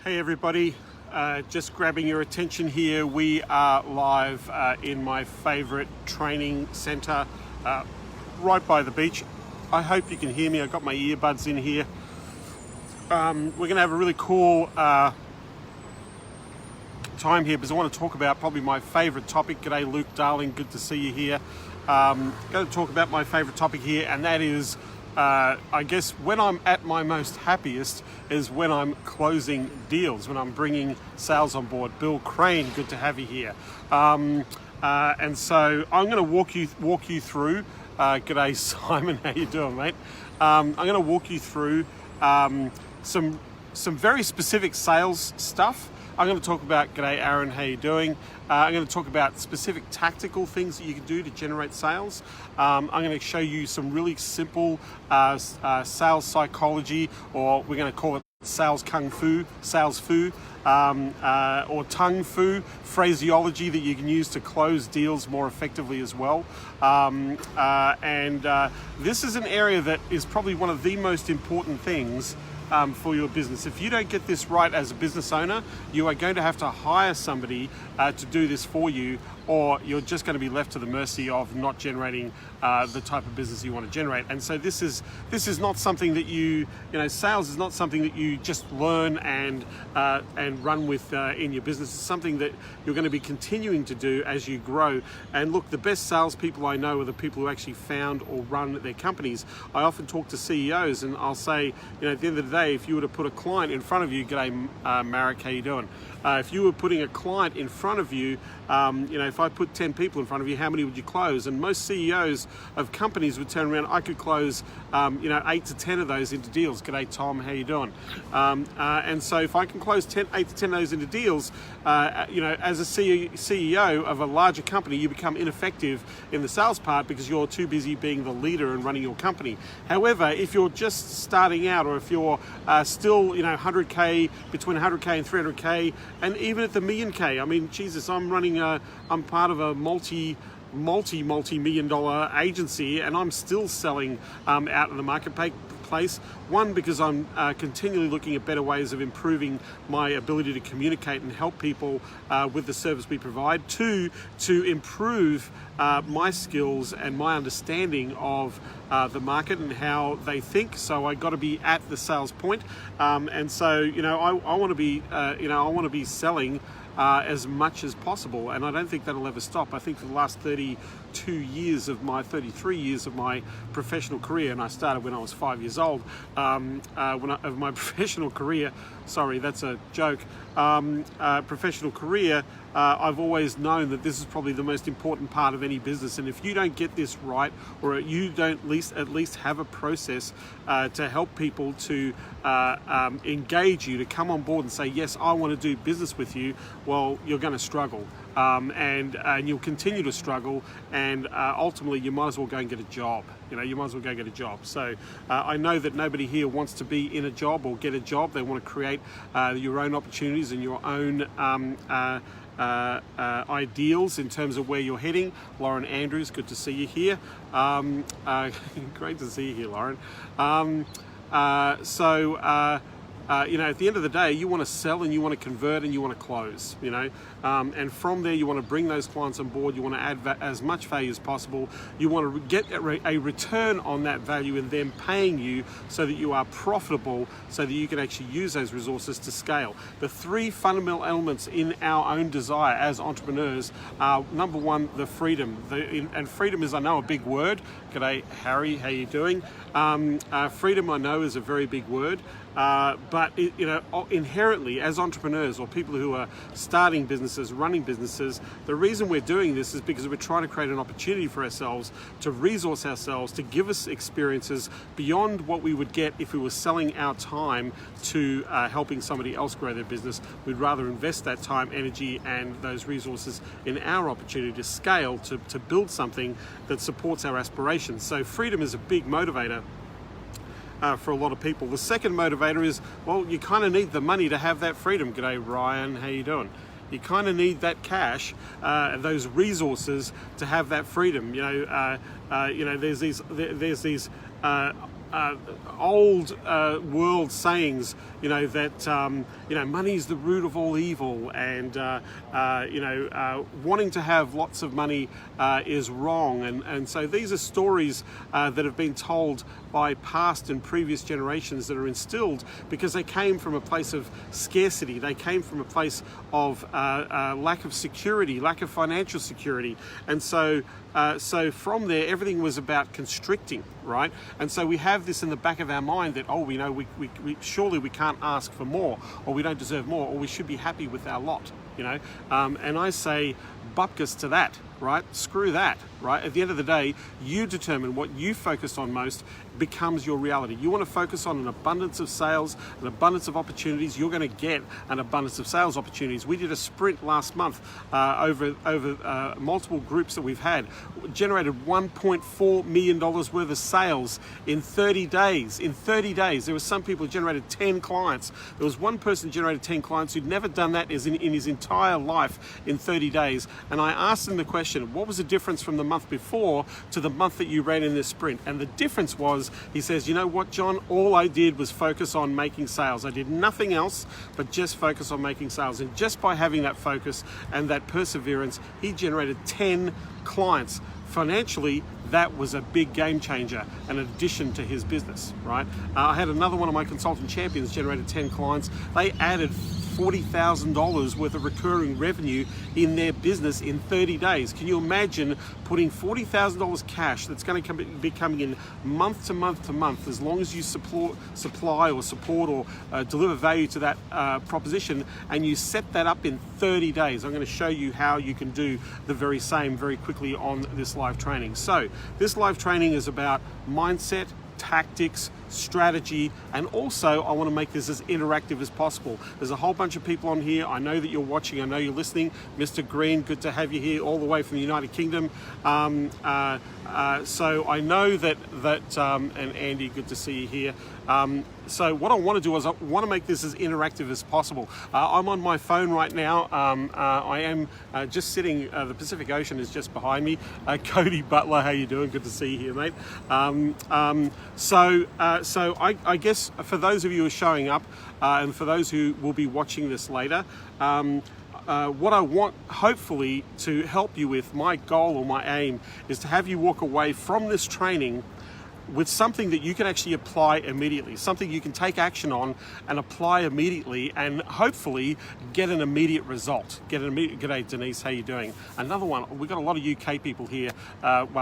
Hey everybody, just grabbing your attention here. We are live in my favorite training center right by the beach. I hope you can hear me. I've got my earbuds in here. We're going to have a really cool time here because I want to talk about probably my favorite topic. G'day Luke, darling, good to see you here. Going to talk about my favorite topic here, and that is I guess when I'm at my most happiest is when I'm closing deals, when I'm bringing sales on board. Bill Crane, good to have you here. And so I'm going to walk you through. G'day Simon, how you doing, mate? I'm going to walk you through some very specific sales stuff. I'm going to talk about, g'day Aaron, how you doing? I'm going to talk about specific tactical things that you can do to generate sales. I'm going to show you some really simple sales psychology, or we're going to call it sales kung fu, sales fu, or tung fu phraseology that you can use to close deals more effectively as well. This is an area that is probably one of the most important things for your business. If you don't get this right as a business owner, you are going to have to hire somebody to do this for you, or you're just going to be left to the mercy of not generating the type of business you want to generate. And so this is not something that sales is not something that you just learn and run with in your business. It's something that you're going to be continuing to do as you grow. And look, the best salespeople I know are the people who actually found or run their companies. I often talk to CEOs, and I'll say, at the end of the day, if you were to put a client in front of you, g'day Marek, how you doing? If you were putting a client in front of you, if I put 10 people in front of you, how many would you close? And most CEOs of companies would turn around, I could close, 8 to 10 of those into deals. G'day Tom, how you doing? And so if I can close 8 to 10 of those into deals, as a CEO of a larger company, you become ineffective in the sales part because you're too busy being the leader and running your company. However, if you're just starting out, or if you're still, 100K, between 100K and 300K, and even at the million K, I mean, Jesus, I'm part of a multi-million dollar agency, and I'm still selling out in the marketplace. One, because I'm continually looking at better ways of improving my ability to communicate and help people with the service we provide. Two, to improve my skills and my understanding of the market and how they think. So I got to be at the sales point, and so I want to be I want to be selling as much as possible, and I don't think that'll ever stop. I think for the last 33 years of my professional career, and I started when I was 5 years old, of my professional career, sorry, that's a joke, professional career, I've always known that this is probably the most important part of any business. And if you don't get this right, or you don't at least have a process to help people to engage you, to come on board and say, yes, I want to do business with you, well, you're going to struggle. And you'll continue to struggle, and ultimately you might as well go and get a job. You might as well go get a job. So I know that nobody here wants to be in a job or get a job. They want to create your own opportunities and your own ideals in terms of where you're heading. Lauren Andrews, good to see you here. Great to see you here, Lauren. At the end of the day, you want to sell and you want to convert and you want to close, and from there you want to bring those clients on board. You want to add as much value as possible. You want to get a return on that value and them paying you so that you are profitable, so that you can actually use those resources to scale. The three fundamental elements in our own desire as entrepreneurs are, number one, the freedom. And freedom is, I know, a big word. G'day, Harry, how you doing? Freedom, I know, is a very big word. But inherently, as entrepreneurs or people who are starting businesses, running businesses, the reason we're doing this is because we're trying to create an opportunity for ourselves to resource ourselves, to give us experiences beyond what we would get if we were selling our time to helping somebody else grow their business. We'd rather invest that time, energy, and those resources in our opportunity to scale, to build something that supports our aspirations. So freedom is a big motivator for a lot of people. The second motivator is, well, you kind of need the money to have that freedom. G'day Ryan, how you doing? You kind of need that cash, those resources to have that freedom. There's these old world sayings, that money is the root of all evil, and wanting to have lots of money is wrong, and so these are stories that have been told by past and previous generations that are instilled because they came from a place of scarcity. They came from a place of lack of security, lack of financial security, and so from there everything was about constricting, right? And so we have this in the back of our mind that we surely we can't ask for more, or we don't deserve more, or we should be happy with our lot, and I say bupkis to that, right? Screw that, right? At the end of the day, you determine what you focus on most becomes your reality. You want to focus on an abundance of sales, an abundance of opportunities, you're going to get an abundance of sales opportunities. We did a sprint last month over multiple groups that we've had, generated $1.4 million worth of sales in 30 days. In 30 days, there were some people who generated 10 clients. There was one person who generated 10 clients who'd never done that in his entire life in 30 days. And I asked him the question, what was the difference from the month before to the month that you ran in this sprint? And the difference was, he says, you know what, John, all I did was focus on making sales. I did nothing else but just focus on making sales. And just by having that focus and that perseverance, he generated 10 clients. Financially, that was a big game changer, an addition to his business, right? I had another one of my consultant champions generated 10 clients. They added $40,000 worth of recurring revenue in their business in 30 days. Can you imagine putting $40,000 cash that's going to be coming in month to month to month, as long as you supply or support or deliver value to that proposition, and you set that up in 30 days. I'm going to show you how you can do the very same very quickly on this live training. So this live training is about mindset, tactics, strategy, and also I want to make this as interactive as possible. There's a whole bunch of people on here. I know that you're watching, I know you're listening. Mr. Green, good to have you here all the way from the United Kingdom. So I know that and Andy, good to see you here. So what I want to do is I want to make this as interactive as possible. I'm on my phone right now. I am just sitting, the Pacific Ocean is just behind me. Cody Butler, how you doing? Good to see you here, mate. So I guess for those of you who are showing up, and for those who will be watching this later, what I want, hopefully, to help you with, my goal or my aim, is to have you walk away from this training with something that you can actually apply immediately, something you can take action on and apply immediately, and hopefully get an immediate result. G'day Denise, how you doing? Another one, we've got a lot of UK people here,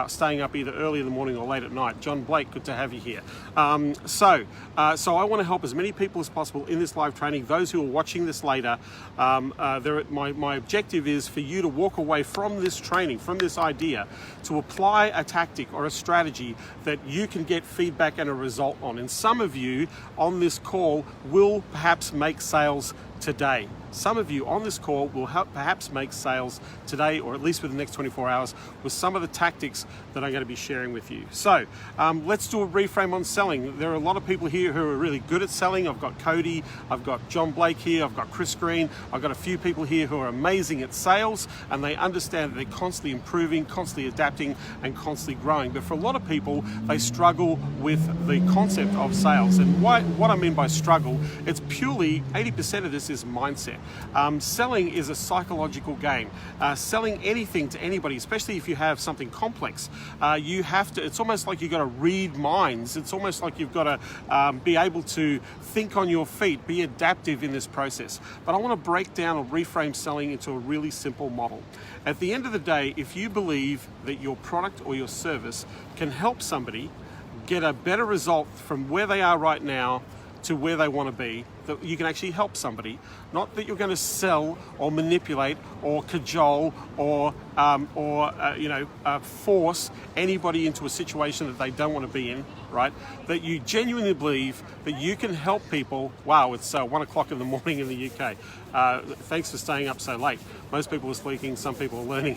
staying up either early in the morning or late at night. John Blake, good to have you here. So I want to help as many people as possible in this live training. Those who are watching this later, my objective is for you to walk away from this training, from this idea, to apply a tactic or a strategy that you can get feedback and a result on. And some of you on this call will perhaps make sales today. Some of you on this call will perhaps make sales today, or at least within the next 24 hours, with some of the tactics that I'm going to be sharing with you. So let's do a reframe on selling. There are a lot of people here who are really good at selling. I've got Cody, I've got John Blake here, I've got Chris Green, I've got a few people here who are amazing at sales, and they understand that they're constantly improving, constantly adapting, and constantly growing. But for a lot of people, they struggle with the concept of sales. And what I mean by struggle, it's purely 80% of this is mindset. Selling is a psychological game. Selling anything to anybody, especially if you have something complex, you have to, it's almost like you've got to read minds. It's almost like you've got to be able to think on your feet, be adaptive in this process. But I want to break down or reframe selling into a really simple model. At the end of the day, if you believe that your product or your service can help somebody get a better result from where they are right now to where they want to be, that you can actually help somebody, not that you're going to sell or manipulate or cajole or force anybody into a situation that they don't want to be in, right? That you genuinely believe that you can help people. Wow, it's 1 o'clock in the morning in the UK. Thanks for staying up so late. Most people are sleeping, some people are learning.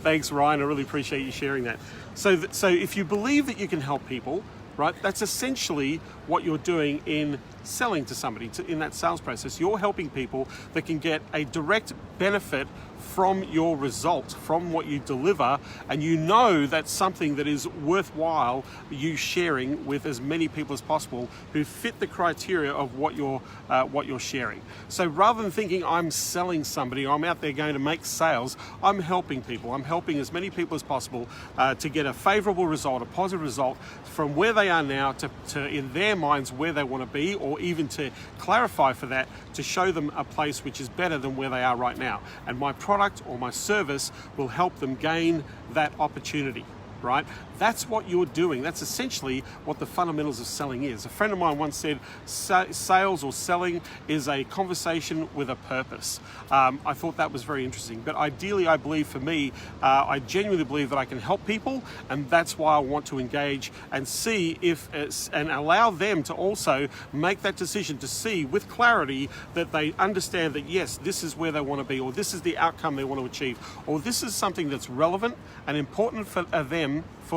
Thanks, Ryan, I really appreciate you sharing that. So if you believe that you can help people, right, that's essentially what you're doing in selling to somebody, in that sales process. You're helping people that can get a direct benefit from your result, from what you deliver, and you know that's something that is worthwhile you sharing with as many people as possible who fit the criteria of what you're sharing. So rather than thinking I'm selling somebody, I'm out there going to make sales, I'm helping people. I'm helping as many people as possible to get a favorable result, a positive result from where they are now to in their minds where they want to be, or even to clarify for that, to show them a place which is better than where they are right now. And my product or my service will help them gain that opportunity, right? That's what you're doing. That's essentially what the fundamentals of selling is. A friend of mine once said, sales or selling is a conversation with a purpose. I thought that was very interesting. But ideally, I believe for me, I genuinely believe that I can help people, and that's why I want to engage and see if and allow them to also make that decision to see with clarity that they understand that yes, this is where they want to be, or this is the outcome they want to achieve, or this is something that's relevant and important for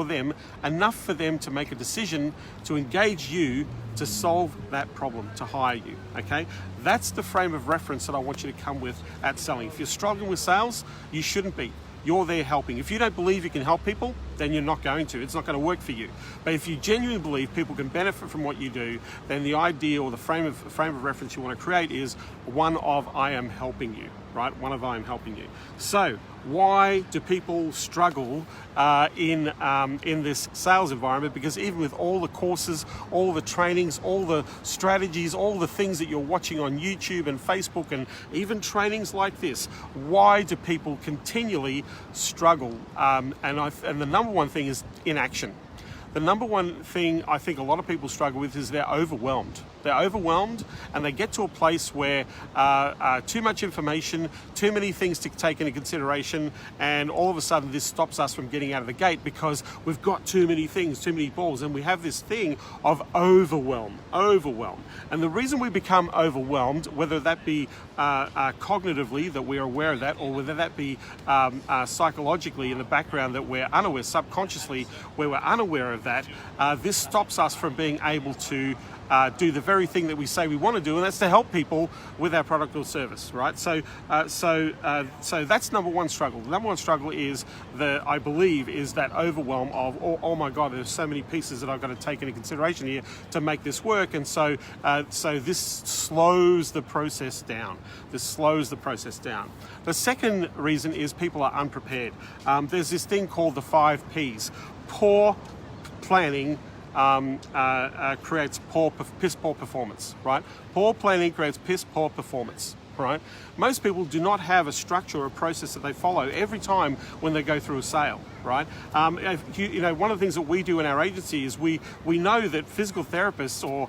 them, enough for them to make a decision to engage you to solve that problem, to hire you, okay? That's the frame of reference that I want you to come with at selling. If you're struggling with sales, you shouldn't be. You're there helping. If you don't believe you can help people, then you're not going to. It's not going to work for you. But if you genuinely believe people can benefit from what you do, then the idea or the frame of reference you want to create is one of I am helping you, right? One of I am helping you. So why do people struggle in this sales environment? Because even with all the courses, all the trainings, all the strategies, all the things that you're watching on YouTube and Facebook, and even trainings like this, why do people continually struggle? And the number one thing is inaction. The number one thing I think a lot of people struggle with is they're overwhelmed. They're overwhelmed, and they get to a place where too much information, too many things to take into consideration, and all of a sudden this stops us from getting out of the gate because we've got too many things, too many balls, and we have this thing of overwhelm. And the reason we become overwhelmed, whether that be cognitively that we're aware of that, or whether that be psychologically in the background that we're unaware, subconsciously where we're unaware of that, this stops us from being able to do the very thing that we say we want to do, and that's to help people with our product or service, right? So that's number one struggle. The number one struggle is I believe is that overwhelm of, oh my God, there's so many pieces that I've got to take into consideration here to make this work, and so this slows the process down. The second reason is people are unprepared. There's this thing called the 5 Ps. Poor planning creates piss poor performance, right? Poor planning creates piss poor performance, right? Most people do not have a structure or a process that they follow every time when they go through a sale, right? One of the things that we do in our agency is we know that physical therapists or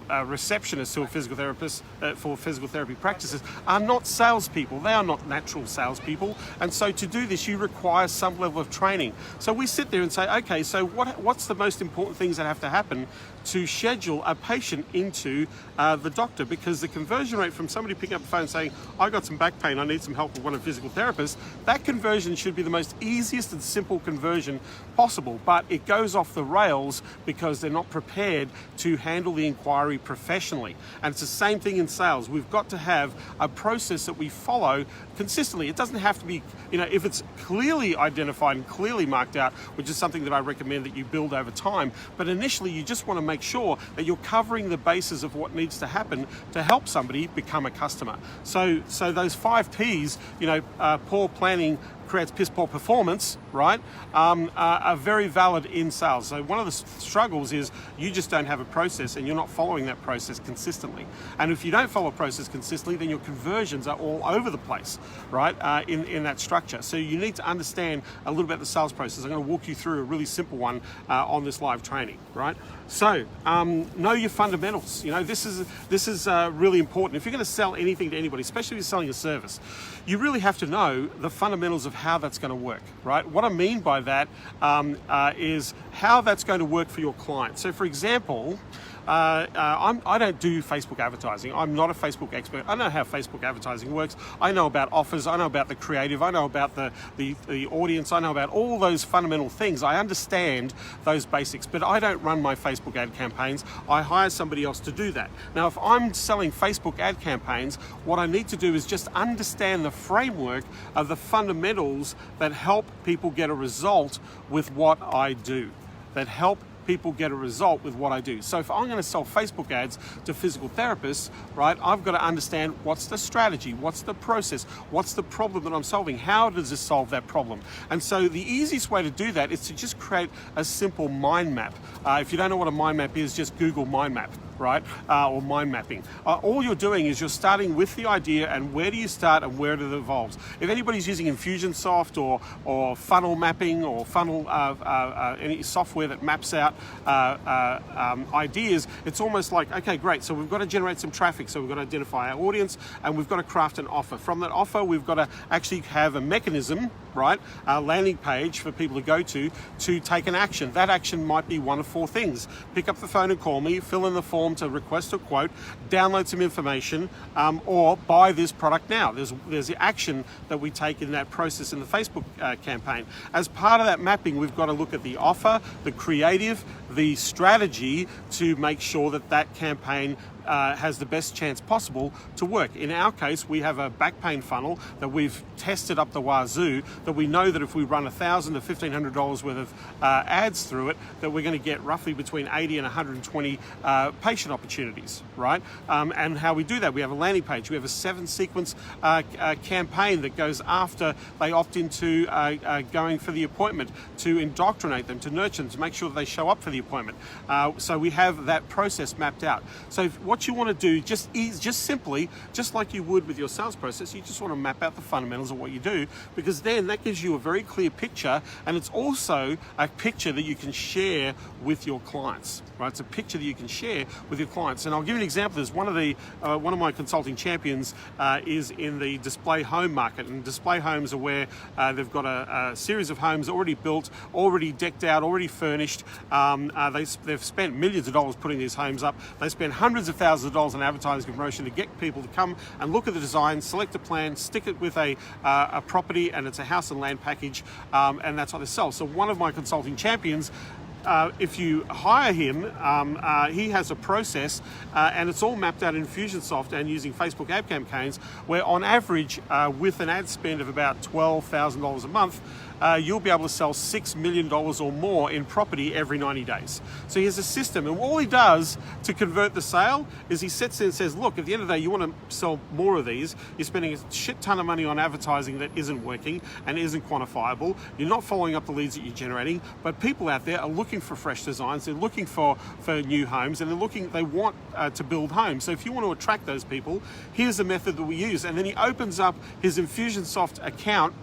receptionists who are physical therapists for physical therapy practices are not salespeople. They are not natural salespeople, and so to do this, you require some level of training. So we sit there and say, okay, so what's the most important things that have to happen to schedule a patient into the doctor? Because the conversion rate from somebody picking up the phone and saying, I got some back pain, I need some help with one of a physical therapist, that conversion should be the most easiest and simple conversion possible, but it goes off the rails because they're not prepared to handle the inquiry professionally. And it's the same thing in sales. We've got to have a process that we follow consistently. It doesn't have to be, if it's clearly identified and clearly marked out, which is something that I recommend that you build over time, but initially you just want to make sure that you're covering the bases of what needs to happen to help somebody become a customer. So those 5 Ps, poor planning creates piss poor performance, right, are very valid in sales. So one of the struggles is you just don't have a process and you're not following that process consistently. And if you don't follow a process consistently, then your conversions are all over the place, right, in that structure. So you need to understand a little bit of the sales process. I'm going to walk you through a really simple one on this live training, right? So know your fundamentals. This is really important. If you're going to sell anything to anybody, especially if you're selling a service, you really have to know the fundamentals of how that's going to work, right? What I mean by that is how that's going to work for your client. So for example, I don't do Facebook advertising. I'm not a Facebook expert. I know how Facebook advertising works. I know about offers. I know about the creative. I know about the audience. I know about all those fundamental things. I understand those basics, but I don't run my Facebook ad campaigns. I hire somebody else to do that. Now, if I'm selling Facebook ad campaigns, what I need to do is just understand the framework of the fundamentals that help people get a result with what I do, that help people get a result with what I do. So if I'm going to sell Facebook ads to physical therapists, right, I've got to understand what's the strategy, what's the process, what's the problem that I'm solving, how does this solve that problem? And so the easiest way to do that is to just create a simple mind map. If you don't know what a mind map is, just Google mind map, right, or mind mapping. All you're doing is you're starting with the idea, and where do you start and where it evolves. If anybody's using Infusionsoft or funnel mapping or funnel any software that maps out ideas, it's almost like, okay, great, so we've got to generate some traffic, so we've got to identify our audience, and we've got to craft an offer. From that offer, we've got to actually have a mechanism, right, a landing page for people to go to take an action. That action might be one of four things: pick up the phone and call me, fill in the form to request a quote, download some information, or buy this product now. There's the action that we take in that process in the Facebook campaign. As part of that mapping, we've got to look at the offer, the creative, the strategy to make sure that that campaign has the best chance possible to work. In our case, we have a back pain funnel that we've tested up the wazoo, that we know that if we run $1,000 to $1,500 worth of ads through it, that we're going to get roughly between 80 and 120 patient opportunities, right? And how we do that, we have a landing page. We have a 7-sequence campaign that goes after they opt into going for the appointment, to indoctrinate them, to nurture them, to make sure that they show up for the appointment. So we have that process mapped out. So what you want to do just simply, just like you would with your sales process, you just want to map out the fundamentals of what you do, because then that gives you a very clear picture, and it's also a picture that you can share with your clients, right? It's a picture that you can share with your clients. And I'll give you an example. There's one of my consulting champions is in the display home market, and display homes are where they've got a series of homes already built, already decked out, already furnished. They've spent millions of dollars putting these homes up. They spend hundreds of thousands of dollars on advertising promotion to get people to come and look at the design, select a plan, stick it with a property, and it's a house and land package, and that's what they sell. So one of my consulting champions, if you hire him, he has a process, and it's all mapped out in Infusionsoft and using Facebook ad campaigns, where on average, with an ad spend of about $12,000 a month, you'll be able to sell $6 million or more in property every 90 days. So he has a system, and all he does to convert the sale is he sits there and says, look, at the end of the day, you want to sell more of these. You're spending a shit ton of money on advertising that isn't working and isn't quantifiable. You're not following up the leads that you're generating, but people out there are looking for fresh designs. They're looking for new homes, and they want to build homes. So if you want to attract those people, here's the method that we use. And then he opens up his Infusionsoft account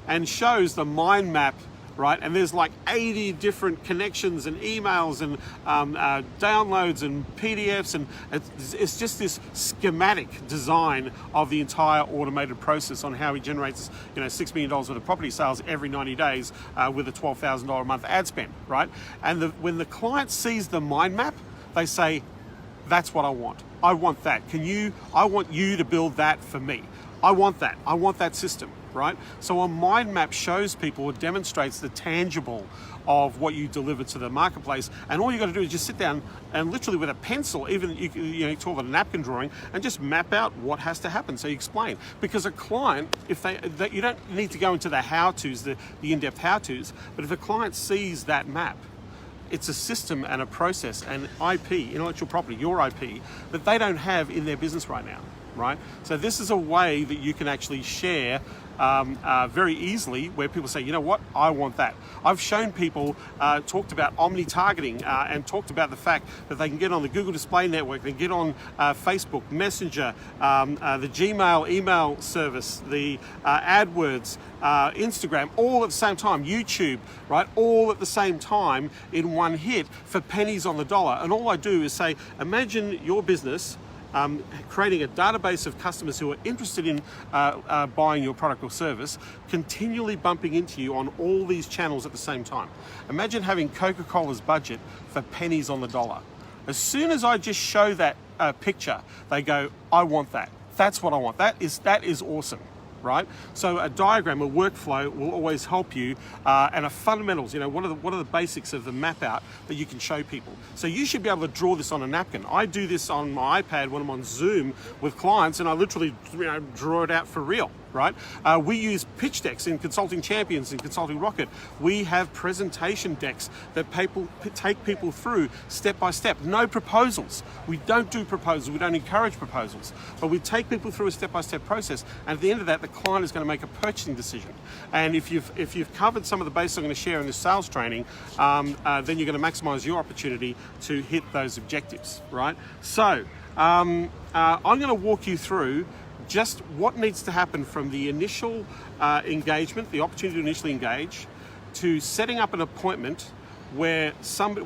and shows the mind map, right? And there's like 80 different connections and emails and downloads and PDFs, and it's just this schematic design of the entire automated process on how he generates, $6 million worth of property sales every 90 days with a $12,000 a month ad spend, right? And when the client sees the mind map, they say, that's what I want. I want that. I want you to build that for me. I want that. I want that system, right? So a mind map shows people, it demonstrates the tangible of what you deliver to the marketplace, and all you got to do is just sit down and literally with a pencil, even you call it a napkin drawing, and just map out what has to happen. So you explain, because a client, you don't need to go into the how-tos, the in-depth how-tos, but if a client sees that map, it's a system and a process and IP, intellectual property, your IP, that they don't have in their business right now, right? So this is a way that you can actually share very easily, where people say, you know what, I want that. I've shown people, talked about omni-targeting and talked about the fact that they can get on the Google Display Network, they can get on Facebook, Messenger, the Gmail email service, the AdWords, Instagram, all at the same time, YouTube, right? All at the same time in one hit for pennies on the dollar. And all I do is say, imagine your business creating a database of customers who are interested in buying your product or service, continually bumping into you on all these channels at the same time. Imagine having Coca-Cola's budget for pennies on the dollar. As soon as I just show that picture, they go, I want that. That's what I want. That is awesome. Right? So a diagram, a workflow will always help you, and a fundamentals, what are the basics of the map out that you can show people. So you should be able to draw this on a napkin. I do this on my iPad when I'm on Zoom with clients, and I literally draw it out for real. Right? We use pitch decks in Consulting Champions and Consulting Rocket. We have presentation decks that take people through step by step. No proposals. We don't do proposals. We don't encourage proposals. But we take people through a step-by-step process, and at the end of that, the client is going to make a purchasing decision. And if you've covered some of the basics I'm going to share in this sales training, then you're going to maximize your opportunity to hit those objectives. Right? So I'm going to walk you through just what needs to happen from the initial engagement, the opportunity to initially engage, to setting up an appointment where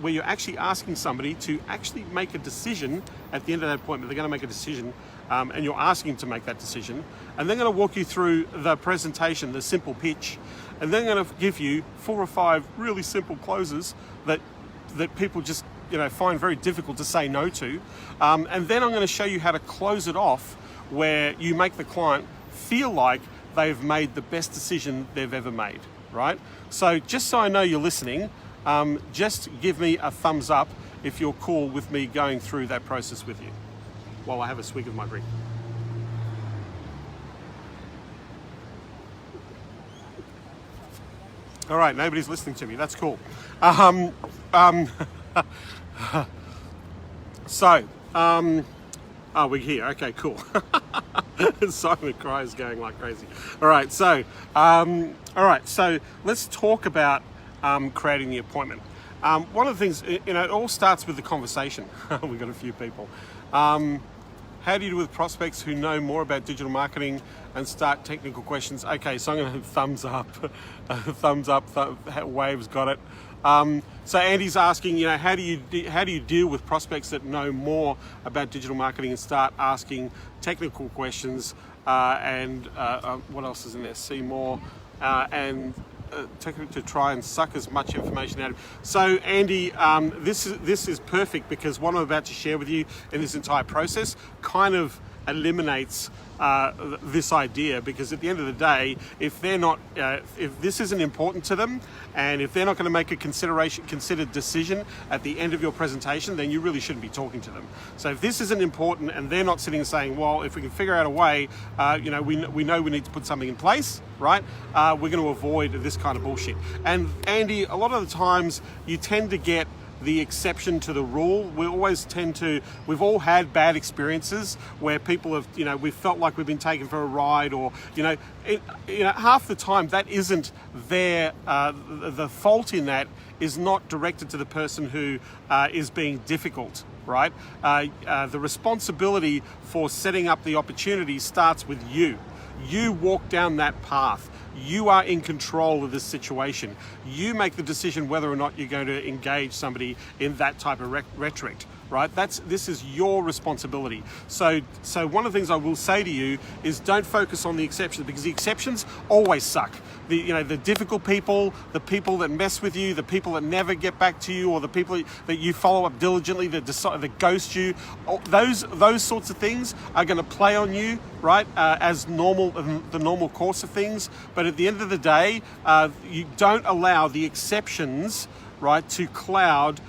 you're actually asking somebody to actually make a decision at the end of that appointment. They're going to make a decision, and you're asking them to make that decision. And they're going to walk you through the presentation, the simple pitch, and they're going to give you 4 or 5 really simple closes that people just find very difficult to say no to. And then I'm going to show you how to close it off, where you make the client feel like they've made the best decision they've ever made, right? So just so I know you're listening, just give me a thumbs up if you're cool with me going through that process with you while I have a swig of my drink. All right, nobody's listening to me. That's cool. Oh, we're here. Okay, cool. Simon Cry is going like crazy. All right, so let's talk about creating the appointment. One of the things, it all starts with the conversation. We've got a few people. How do you deal with prospects who know more about digital marketing and start technical questions? Okay, so I'm going to have thumbs up, waves, got it. So Andy's asking, how do you deal with prospects that know more about digital marketing and start asking technical questions? And what else is in there? See more and to try and suck as much information out of it. So Andy, this is perfect, because what I'm about to share with you in this entire process kind of eliminates this idea, because at the end of the day, if this isn't important to them, and if they're not going to make a considered decision at the end of your presentation, then you really shouldn't be talking to them. So if this isn't important and they're not sitting and saying, well, if we can figure out a way, we know we need to put something in place, right? We're going to avoid this kind of bullshit. And Andy, a lot of the times you tend to get the exception to the rule. We've all had bad experiences where people have, we felt like we've been taken for a ride, or, half the time that isn't the fault in that is not directed to the person who is being difficult, right? The responsibility for setting up the opportunity starts with you. You walk down that path. You are in control of this situation. You make the decision whether or not you're going to engage somebody in that type of rhetoric, right? This is your responsibility. So one of the things I will say to you is don't focus on the exceptions, because the exceptions always suck. The difficult people, the people that mess with you, the people that never get back to you, or the people that you follow up diligently that ghost you, those sorts of things are going to play on you, right? As normal, the normal course of things. But at the end of the day, you don't allow the exceptions, right, to cloud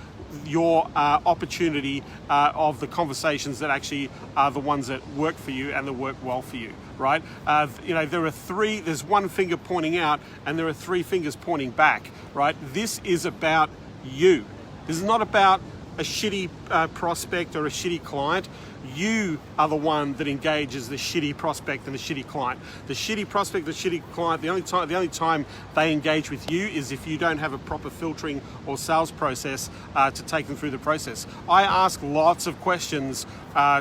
your opportunity of the conversations that actually are the ones that work for you and that work well for you, right? There's one finger pointing out and there are 3 fingers pointing back, right? This is about you. This is not about a shitty prospect or a shitty client. You are the one that engages the shitty prospect and the shitty client. The shitty prospect, the shitty client, the only time they engage with you is if you don't have a proper filtering or sales process to take them through the process. I ask lots of questions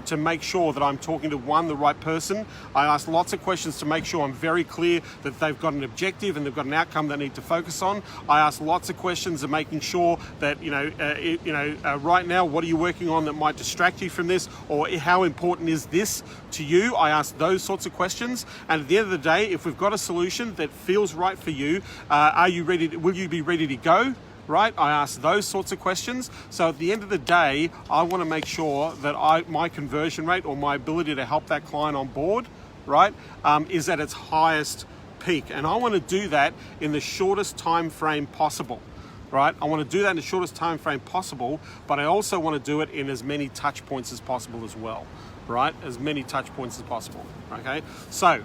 to make sure that I'm talking to the right person. I ask lots of questions to make sure I'm very clear that they've got an objective and they've got an outcome they need to focus on. I ask lots of questions of making sure that, right now, what are you working on that might distract you from this, or how important is this to you? I ask those sorts of questions. And at the end of the day, if we've got a solution that feels right for you, will you be ready to go? right? I ask those sorts of questions. So at the end of the day, I want to make sure that my conversion rate or my ability to help that client on board, right, is at its highest peak. And I want to do that in the shortest time frame possible. Right? I want to do that in the shortest time frame possible, but I also want to do it in as many touch points as possible as well, right? As many touch points as possible, okay? So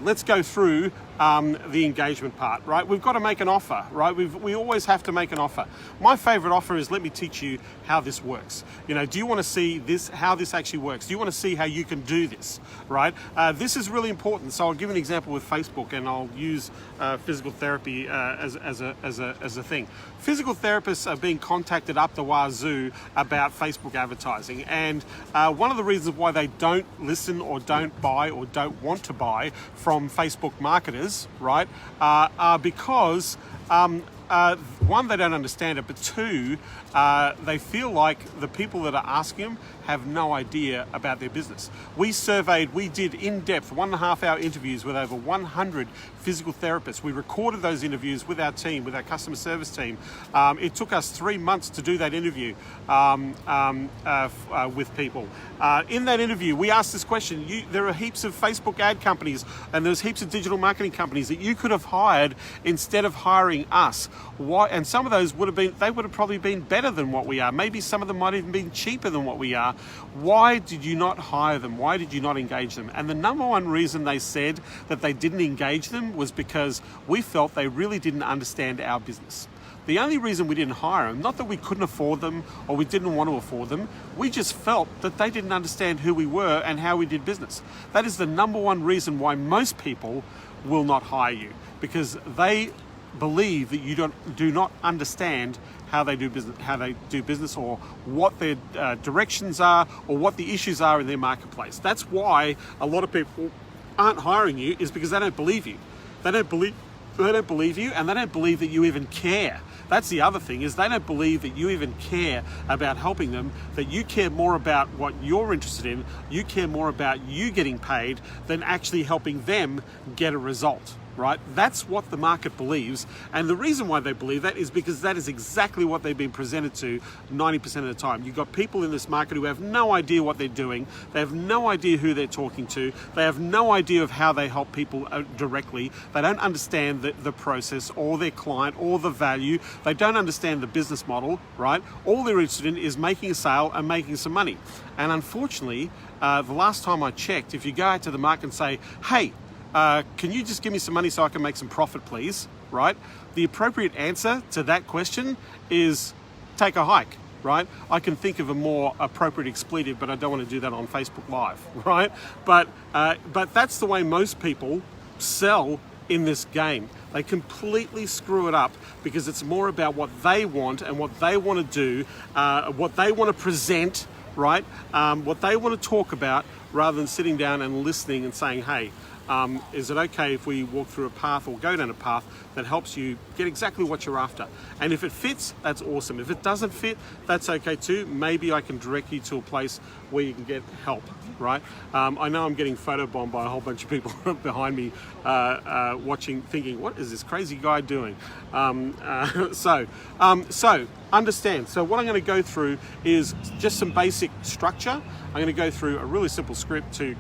let's go through the engagement part, right? We've got to make an offer, right? We always have to make an offer. My favorite offer is, let me teach you how this works. You know, do you want to see this, how this actually works? Do you want to see how you can do this, right? This is really important. So I'll give an example with Facebook, and I'll use physical therapy as a thing. Physical therapists are being contacted up the wazoo about Facebook advertising, and one of the reasons why they don't listen or don't buy or don't want to buy from Facebook marketers, right, are because one, they don't understand it, but two, they feel like the people that are asking them have no idea about their business. We did in-depth 1.5 hour interviews with over 100 physical therapists. We recorded those interviews with our team, with our customer service team. It took us 3 months to do that interview with people. In that interview, we asked this question. There are heaps of Facebook ad companies and there's heaps of digital marketing companies that you could have hired instead of hiring us. Why? And some of those would have probably been better than what we are. Maybe some of them might even been cheaper than what we are. Why did you not hire them? Why did you not engage them? And the number one reason they said that they didn't engage them was because we felt they really didn't understand our business. The only reason we didn't hire them, not that we couldn't afford them or we didn't want to afford them, we just felt that they didn't understand who we were and how we did business. That is the number one reason why most people will not hire you, because they believe that you do not understand how they do business, or what their directions are, or what the issues are in their marketplace. That's why a lot of people aren't hiring you, is because they don't believe you. They don't believe you, and they don't believe that you even care. That's the other thing, is they don't believe that you even care about helping them, that you care more about what you're interested in, you care more about you getting paid than actually helping them get a result. Right? That's what the market believes, and the reason why they believe that is because that is exactly what they've been presented to 90% of the time. You've got people in this market who have no idea what they're doing, they have no idea who they're talking to, they have no idea of how they help people directly, they don't understand the process or their client or the value, they don't understand the business model, right? All they're interested in is making a sale and making some money. And unfortunately, the last time I checked, if you go out to the market and say, hey, can you just give me some money so I can make some profit, please? Right? The appropriate answer to that question is take a hike, right? I can think of a more appropriate expletive, but I don't want to do that on Facebook Live, right? But that's the way most people sell in this game. They completely screw it up because it's more about what they want and what they want to do, what they want to present, right? What they want to talk about, rather than sitting down and listening and saying, hey, is it okay if we walk through a path or go down a path that helps you get exactly what you're after? And if it fits, that's awesome. If it doesn't fit, that's okay too. Maybe I can direct you to a place where you can get help, right? I know I'm getting photobombed by a whole bunch of people behind me watching, thinking, what is this crazy guy doing? So understand. So what I'm going to go through is just some basic structure. I'm going to go through a really simple script to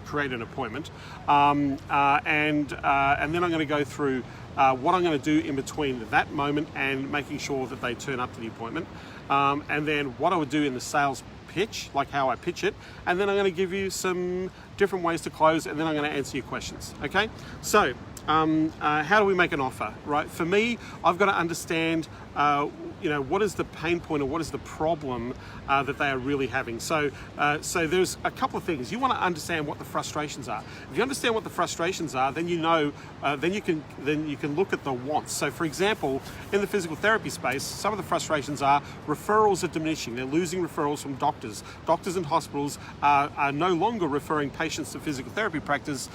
create an appointment, and then I'm going to go through what I'm going to do in between that moment and making sure that they turn up to the appointment, and then what I would do in the sales pitch, like how I pitch it, and then I'm going to give you some different ways to close, and then I'm going to answer your questions. Okay, so how do we make an offer, right? For me, I've got to understand what is the pain point or what is the problem that they are really having. So there's a couple of things. You want to understand what the frustrations are. If you understand what the frustrations are, then you know, then you can look at the wants. So for example, in the physical therapy space, some of the frustrations are referrals are diminishing. They're losing referrals from doctors. Doctors and hospitals are no longer referring patients to physical therapy practice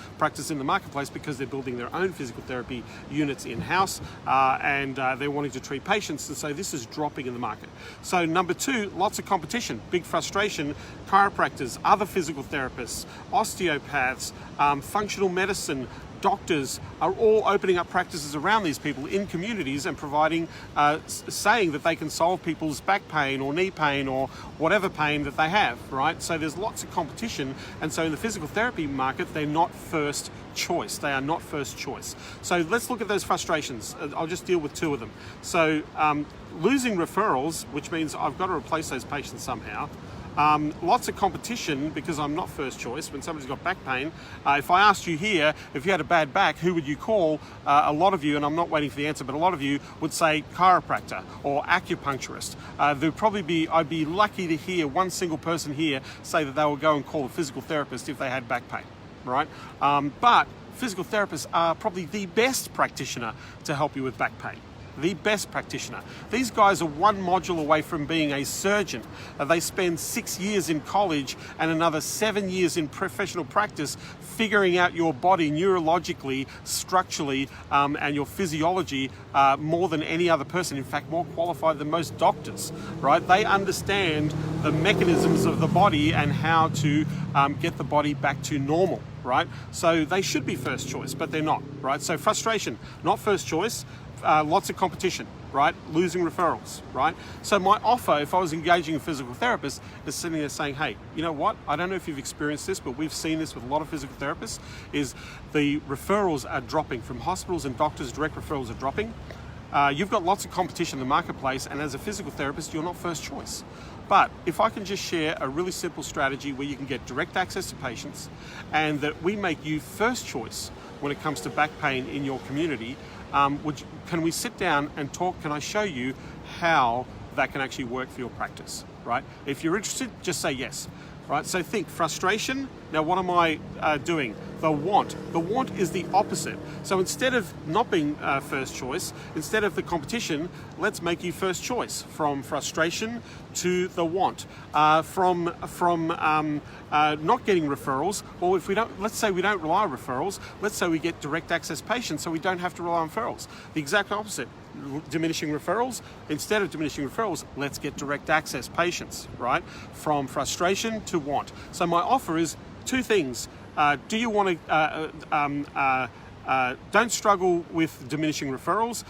in the marketplace because they're building their own physical therapy units in-house, and they're wanting to treat patients, and so this is dropping in the market. So number two, lots of competition, big frustration, chiropractors, other physical therapists, osteopaths, functional medicine, doctors are all opening up practices around these people in communities and providing, saying that they can solve people's back pain or knee pain or whatever pain that they have, right? So there's lots of competition, and so in the physical therapy market, they're not first choice. They are not first choice. So let's look at those frustrations. I'll just deal with two of them. So losing referrals, which means I've got to replace those patients somehow. Lots of competition because I'm not first choice. When somebody's got back pain, if I asked you here, if you had a bad back, who would you call? A lot of you, and I'm not waiting for the answer, but a lot of you would say chiropractor or acupuncturist. I'd be lucky to hear one single person here say that they will go and call a physical therapist if they had back pain, right? But physical therapists are probably the best practitioner to help you with back pain. The best practitioner. These guys are one module away from being a surgeon. They spend 6 years in college and another 7 years in professional practice figuring out your body neurologically, structurally, and your physiology more than any other person. In fact, more qualified than most doctors, right? They understand the mechanisms of the body and how to get the body back to normal, right? So they should be first choice, but they're not, right? So frustration, not first choice. Lots of competition, right? Losing referrals, right? So my offer, if I was engaging a physical therapist, is sitting there saying, hey, you know what? I don't know if you've experienced this, but we've seen this with a lot of physical therapists, is the referrals are dropping from hospitals and doctors, direct referrals are dropping. You've got lots of competition in the marketplace, and as a physical therapist, you're not first choice. But if I can just share a really simple strategy where you can get direct access to patients and that we make you first choice when it comes to back pain in your community, can we sit down and talk? Can I show you how that can actually work for your practice, right? If you're interested, just say yes, right? So think frustration. Now, what am I doing? The want. The want is the opposite. So instead of not being first choice, instead of the competition, let's make you first choice. From frustration to the want. From not getting referrals, or if we don't, let's say we don't rely on referrals, let's say we get direct access patients so we don't have to rely on referrals. The exact opposite. Diminishing referrals. Instead of diminishing referrals, let's get direct access patients, right? From frustration to want. So my offer is two things. Do you want to don't struggle with diminishing referrals.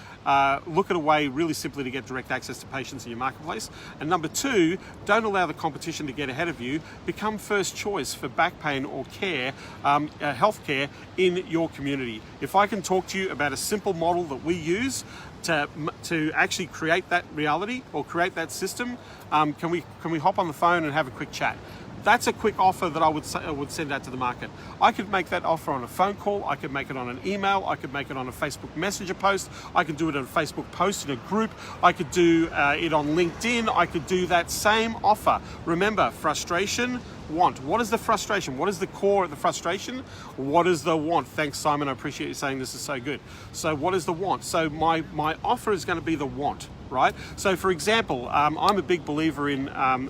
Look at a way really simply to get direct access to patients in your marketplace. And number two, don't allow the competition to get ahead of you. Become first choice for back pain or care, healthcare in your community. If I can talk to you about a simple model that we use to actually create that reality or create that system, can we hop on the phone and have a quick chat? That's a quick offer that I would send out to the market. I could make that offer on a phone call, I could make it on an email, I could make it on a Facebook Messenger post, I could do it on a Facebook post in a group, I could do it on LinkedIn, I could do that same offer. Remember, frustration, want. What is the frustration? What is the core of the frustration? What is the want? Thanks, Simon. I appreciate you saying this is so good. So what is the want? So my offer is going to be the want, right? So for example, I'm a big believer in, I'm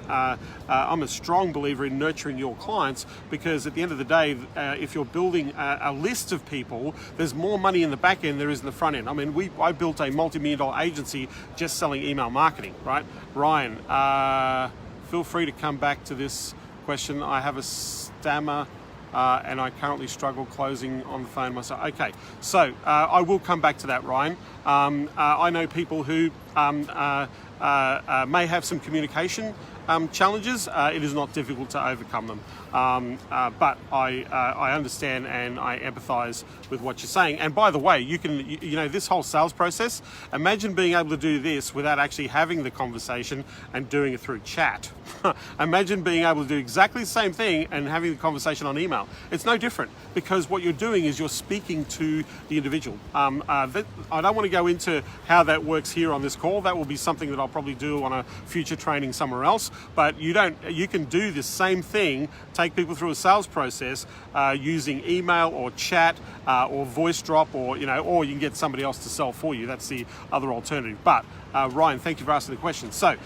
a strong believer in nurturing your clients, because at the end of the day, if you're building a list of people, there's more money in the back end than there is in the front end. I mean, I built a multi-million-dollar agency just selling email marketing, right? Ryan, feel free to come back to this question. I have a stammer and I currently struggle closing on the phone myself. Okay, so I will come back to that, Ryan. I know people who may have some communication challenges. It is not difficult to overcome them. But I understand and I empathize with what you're saying. And by the way, you know, this whole sales process, imagine being able to do this without actually having the conversation and doing it through chat. Imagine being able to do exactly the same thing and having the conversation on email. It's no different, because what you're doing is you're speaking to the individual. I don't want to go into how that works here on this call. That will be something that I'll probably do on a future training somewhere else. But you can do the same thing, take people through a sales process using email or chat or voice drop, or you can get somebody else to sell for you. That's the other alternative. But Ryan, thank you for asking the question. So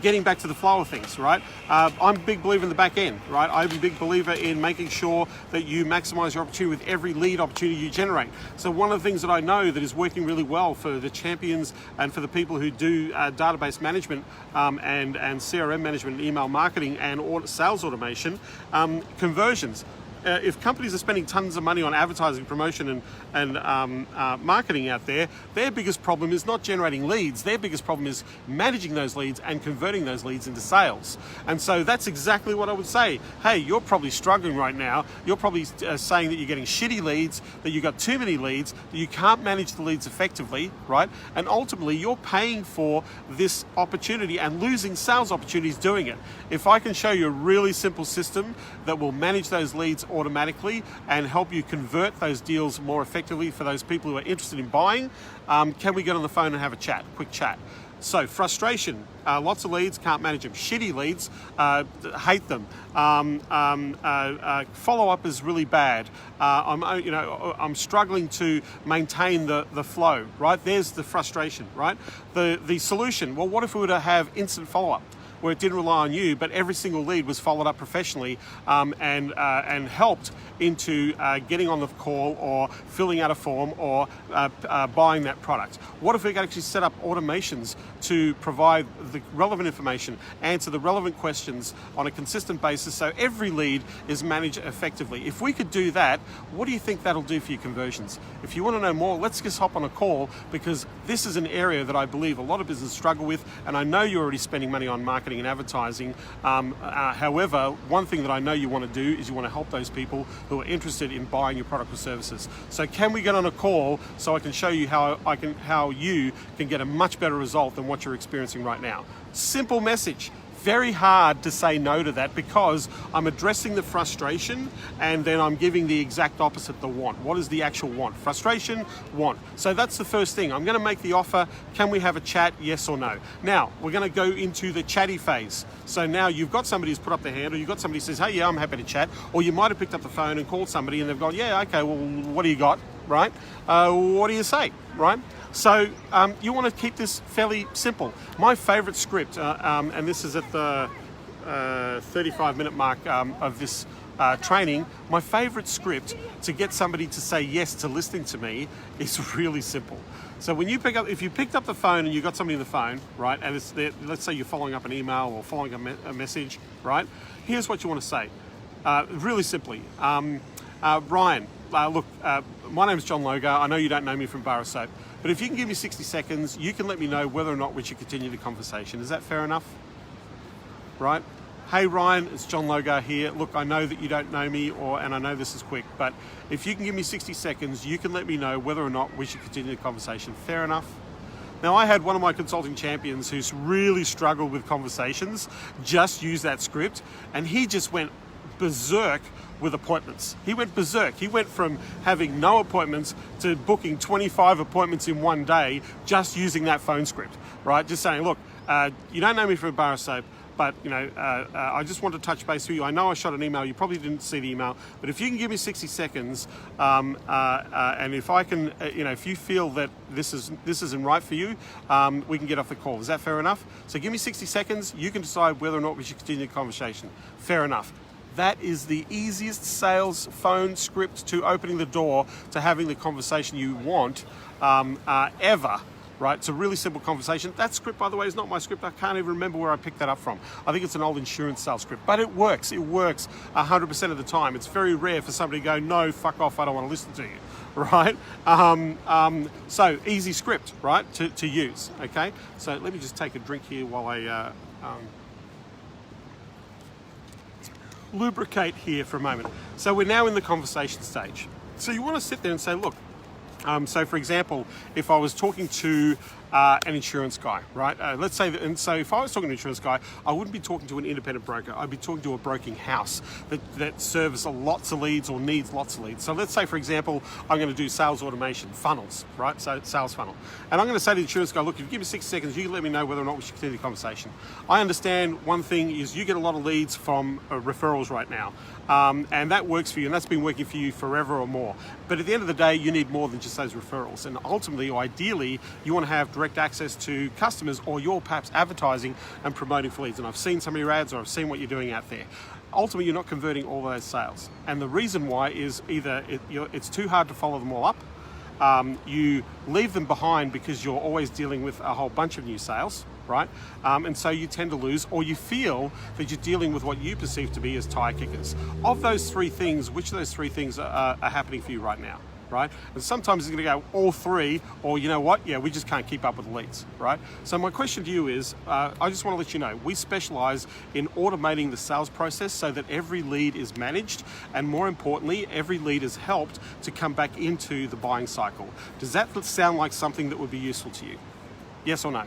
getting back to the flow of things, right? I'm a big believer in the back end, right? I'm a big believer in making sure that you maximize your opportunity with every lead opportunity you generate. So one of the things that I know that is working really well for the champions and for the people who do database management and CRM management, email marketing and sales automation, conversions. if companies are spending tons of money on advertising, promotion, and marketing out there, their biggest problem is not generating leads. Their biggest problem is managing those leads and converting those leads into sales. And so that's exactly what I would say. Hey, you're probably struggling right now. You're probably saying that you're getting shitty leads, that you've got too many leads, that you can't manage the leads effectively, right? And ultimately, you're paying for this opportunity and losing sales opportunities doing it. If I can show you a really simple system that will manage those leads automatically and help you convert those deals more effectively for those people who are interested in buying, can we get on the phone and have a chat, quick chat? So frustration, lots of leads, can't manage them. Shitty leads, hate them. Follow-up is really bad. I'm struggling to maintain the flow, right? There's the frustration, right? The solution, well, what if we were to have instant follow-up, where it didn't rely on you, but every single lead was followed up professionally and helped into getting on the call or filling out a form or buying that product? What if we could actually set up automations to provide the relevant information, answer the relevant questions on a consistent basis so every lead is managed effectively? If we could do that, what do you think that'll do for your conversions? If you want to know more, let's just hop on a call, because this is an area that I believe a lot of businesses struggle with, and I know you're already spending money on marketing and advertising. However, one thing that I know you want to do is you want to help those people who are interested in buying your product or services. So can we get on a call so I can show you how you can get a much better result than what you're experiencing right now? Simple message. Very hard to say no to that, because I'm addressing the frustration and then I'm giving the exact opposite, the want. What is the actual want? Frustration, want. So that's the first thing. I'm going to make the offer. Can we have a chat? Yes or no? Now, we're going to go into the chatty phase. So now you've got somebody who's put up their hand, or you've got somebody who says, hey, yeah, I'm happy to chat. Or you might have picked up the phone and called somebody and they've gone, yeah, okay, well, what do you got, right? What do you say, right? So you want to keep this fairly simple. My favorite script, and this is at the 35-minute mark of this training, my favorite script to get somebody to say yes to listening to me is really simple. So when you if you picked up the phone and you got somebody on the phone, right, and let's say you're following up an email or following a message, right, here's what you want to say, really simply. Ryan, look, my name is John Logar. I know you don't know me from Bar of Soap, but if you can give me 60 seconds, you can let me know whether or not we should continue the conversation. Is that fair enough? Right? Hey Ryan, it's John Logar here. Look, I know that you don't know me, and I know this is quick, but if you can give me 60 seconds, you can let me know whether or not we should continue the conversation. Fair enough? Now, I had one of my consulting champions who's really struggled with conversations, just use that script, and he just went berserk with appointments. He went berserk. He went from having no appointments to booking 25 appointments in one day just using that phone script, right? Just saying, look, you don't know me from Bar of Soap, but I just want to touch base with you. I know I shot an email. You probably didn't see the email, but if you can give me 60 seconds, and if I can, if you feel that this isn't right for you, we can get off the call. Is that fair enough? So give me 60 seconds. You can decide whether or not we should continue the conversation. Fair enough. That is the easiest sales phone script to opening the door to having the conversation you want ever. Right, it's a really simple conversation. That script, by the way, is not my script. I can't even remember where I picked that up from. I think it's an old insurance sales script, but it works. It works 100% of the time. It's very rare for somebody to go, no, fuck off, I don't want to listen to you, right? So easy script, right, to use, okay? So let me just take a drink here while I lubricate here for a moment. So we're now in the conversation stage. So you want to sit there and say, look, so for example, if I was talking to an insurance guy, right? Let's say that, and so if I was talking to an insurance guy, I wouldn't be talking to an independent broker. I'd be talking to a broking house that serves lots of leads or needs lots of leads. So let's say, for example, I'm going to do sales automation, funnels, right? So sales funnel. And I'm going to say to the insurance guy, look, if you give me 6 seconds, you can let me know whether or not we should continue the conversation. I understand one thing is you get a lot of leads from referrals right now. And that works for you, and that's been working for you forever or more. But at the end of the day, you need more than just those referrals. And ultimately, or ideally, you want to have direct access to customers, or you're perhaps advertising and promoting for leads. And I've seen some of your ads, or I've seen what you're doing out there. Ultimately, you're not converting all those sales. And the reason why is either it's too hard to follow them all up, you leave them behind because you're always dealing with a whole bunch of new sales, right? And so you tend to lose, or you feel that you're dealing with what you perceive to be as tire kickers. Of those three things, which of those three things are happening for you right now? Right? And sometimes it's going to go all three, or you know what? Yeah, we just can't keep up with the leads, right? So my question to you is, I just want to let you know, we specialize in automating the sales process so that every lead is managed, and more importantly, every lead is helped to come back into the buying cycle. Does that sound like something that would be useful to you? Yes or no?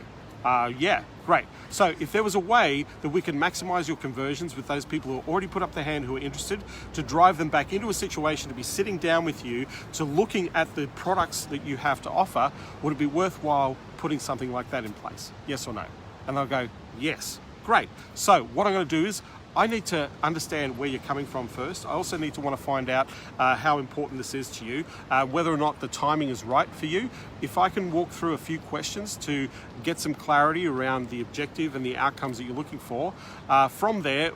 Yeah, great. So if there was a way that we can maximize your conversions with those people who already put up their hand who are interested, to drive them back into a situation to be sitting down with you, to looking at the products that you have to offer, would it be worthwhile putting something like that in place? Yes or no? And they'll go, yes, great. So what I'm going to do is, I need to understand where you're coming from first. I also need to want to find out how important this is to you, whether or not the timing is right for you. If I can walk through a few questions to get some clarity around the objective and the outcomes that you're looking for, from there,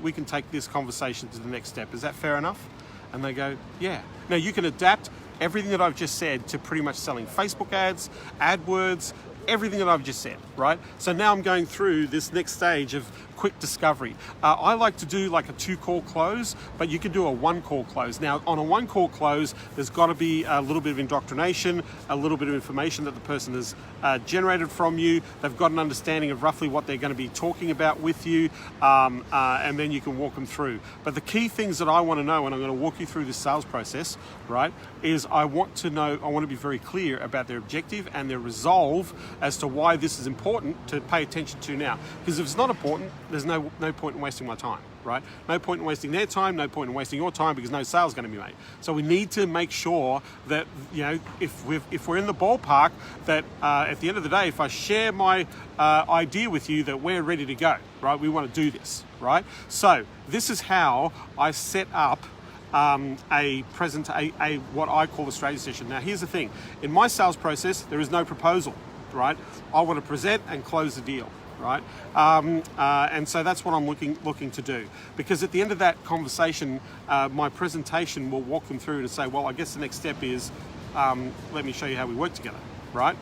we can take this conversation to the next step. Is that fair enough? And they go, yeah. Now you can adapt everything that I've just said to pretty much selling Facebook ads, AdWords, everything that I've just said, right? So now I'm going through this next stage of quick discovery. I like to do like a 2-call close, but you can do a 1-call close. Now, on a 1-call close, there's got to be a little bit of indoctrination, a little bit of information that the person has generated from you. They've got an understanding of roughly what they're going to be talking about with you, and then you can walk them through. But the key things that I want to know, and I'm going to walk you through this sales process, right, is I want to be very clear about their objective and their resolve as to why this is important to pay attention to now. Because if it's not important, there's no point in wasting my time, right? No point in wasting their time, no point in wasting your time, because no sale is going to be made. So we need to make sure that, you know, if we're in the ballpark, that at the end of the day, if I share my idea with you, that we're ready to go, right? We want to do this, right? So this is how I set up what I call a strategy session. Now, here's the thing. In my sales process, there is no proposal, right? I want to present and close the deal, right? And so that's what I'm looking to do. Because at the end of that conversation, my presentation will walk them through to say, well, I guess the next step is, let me show you how we work together, right?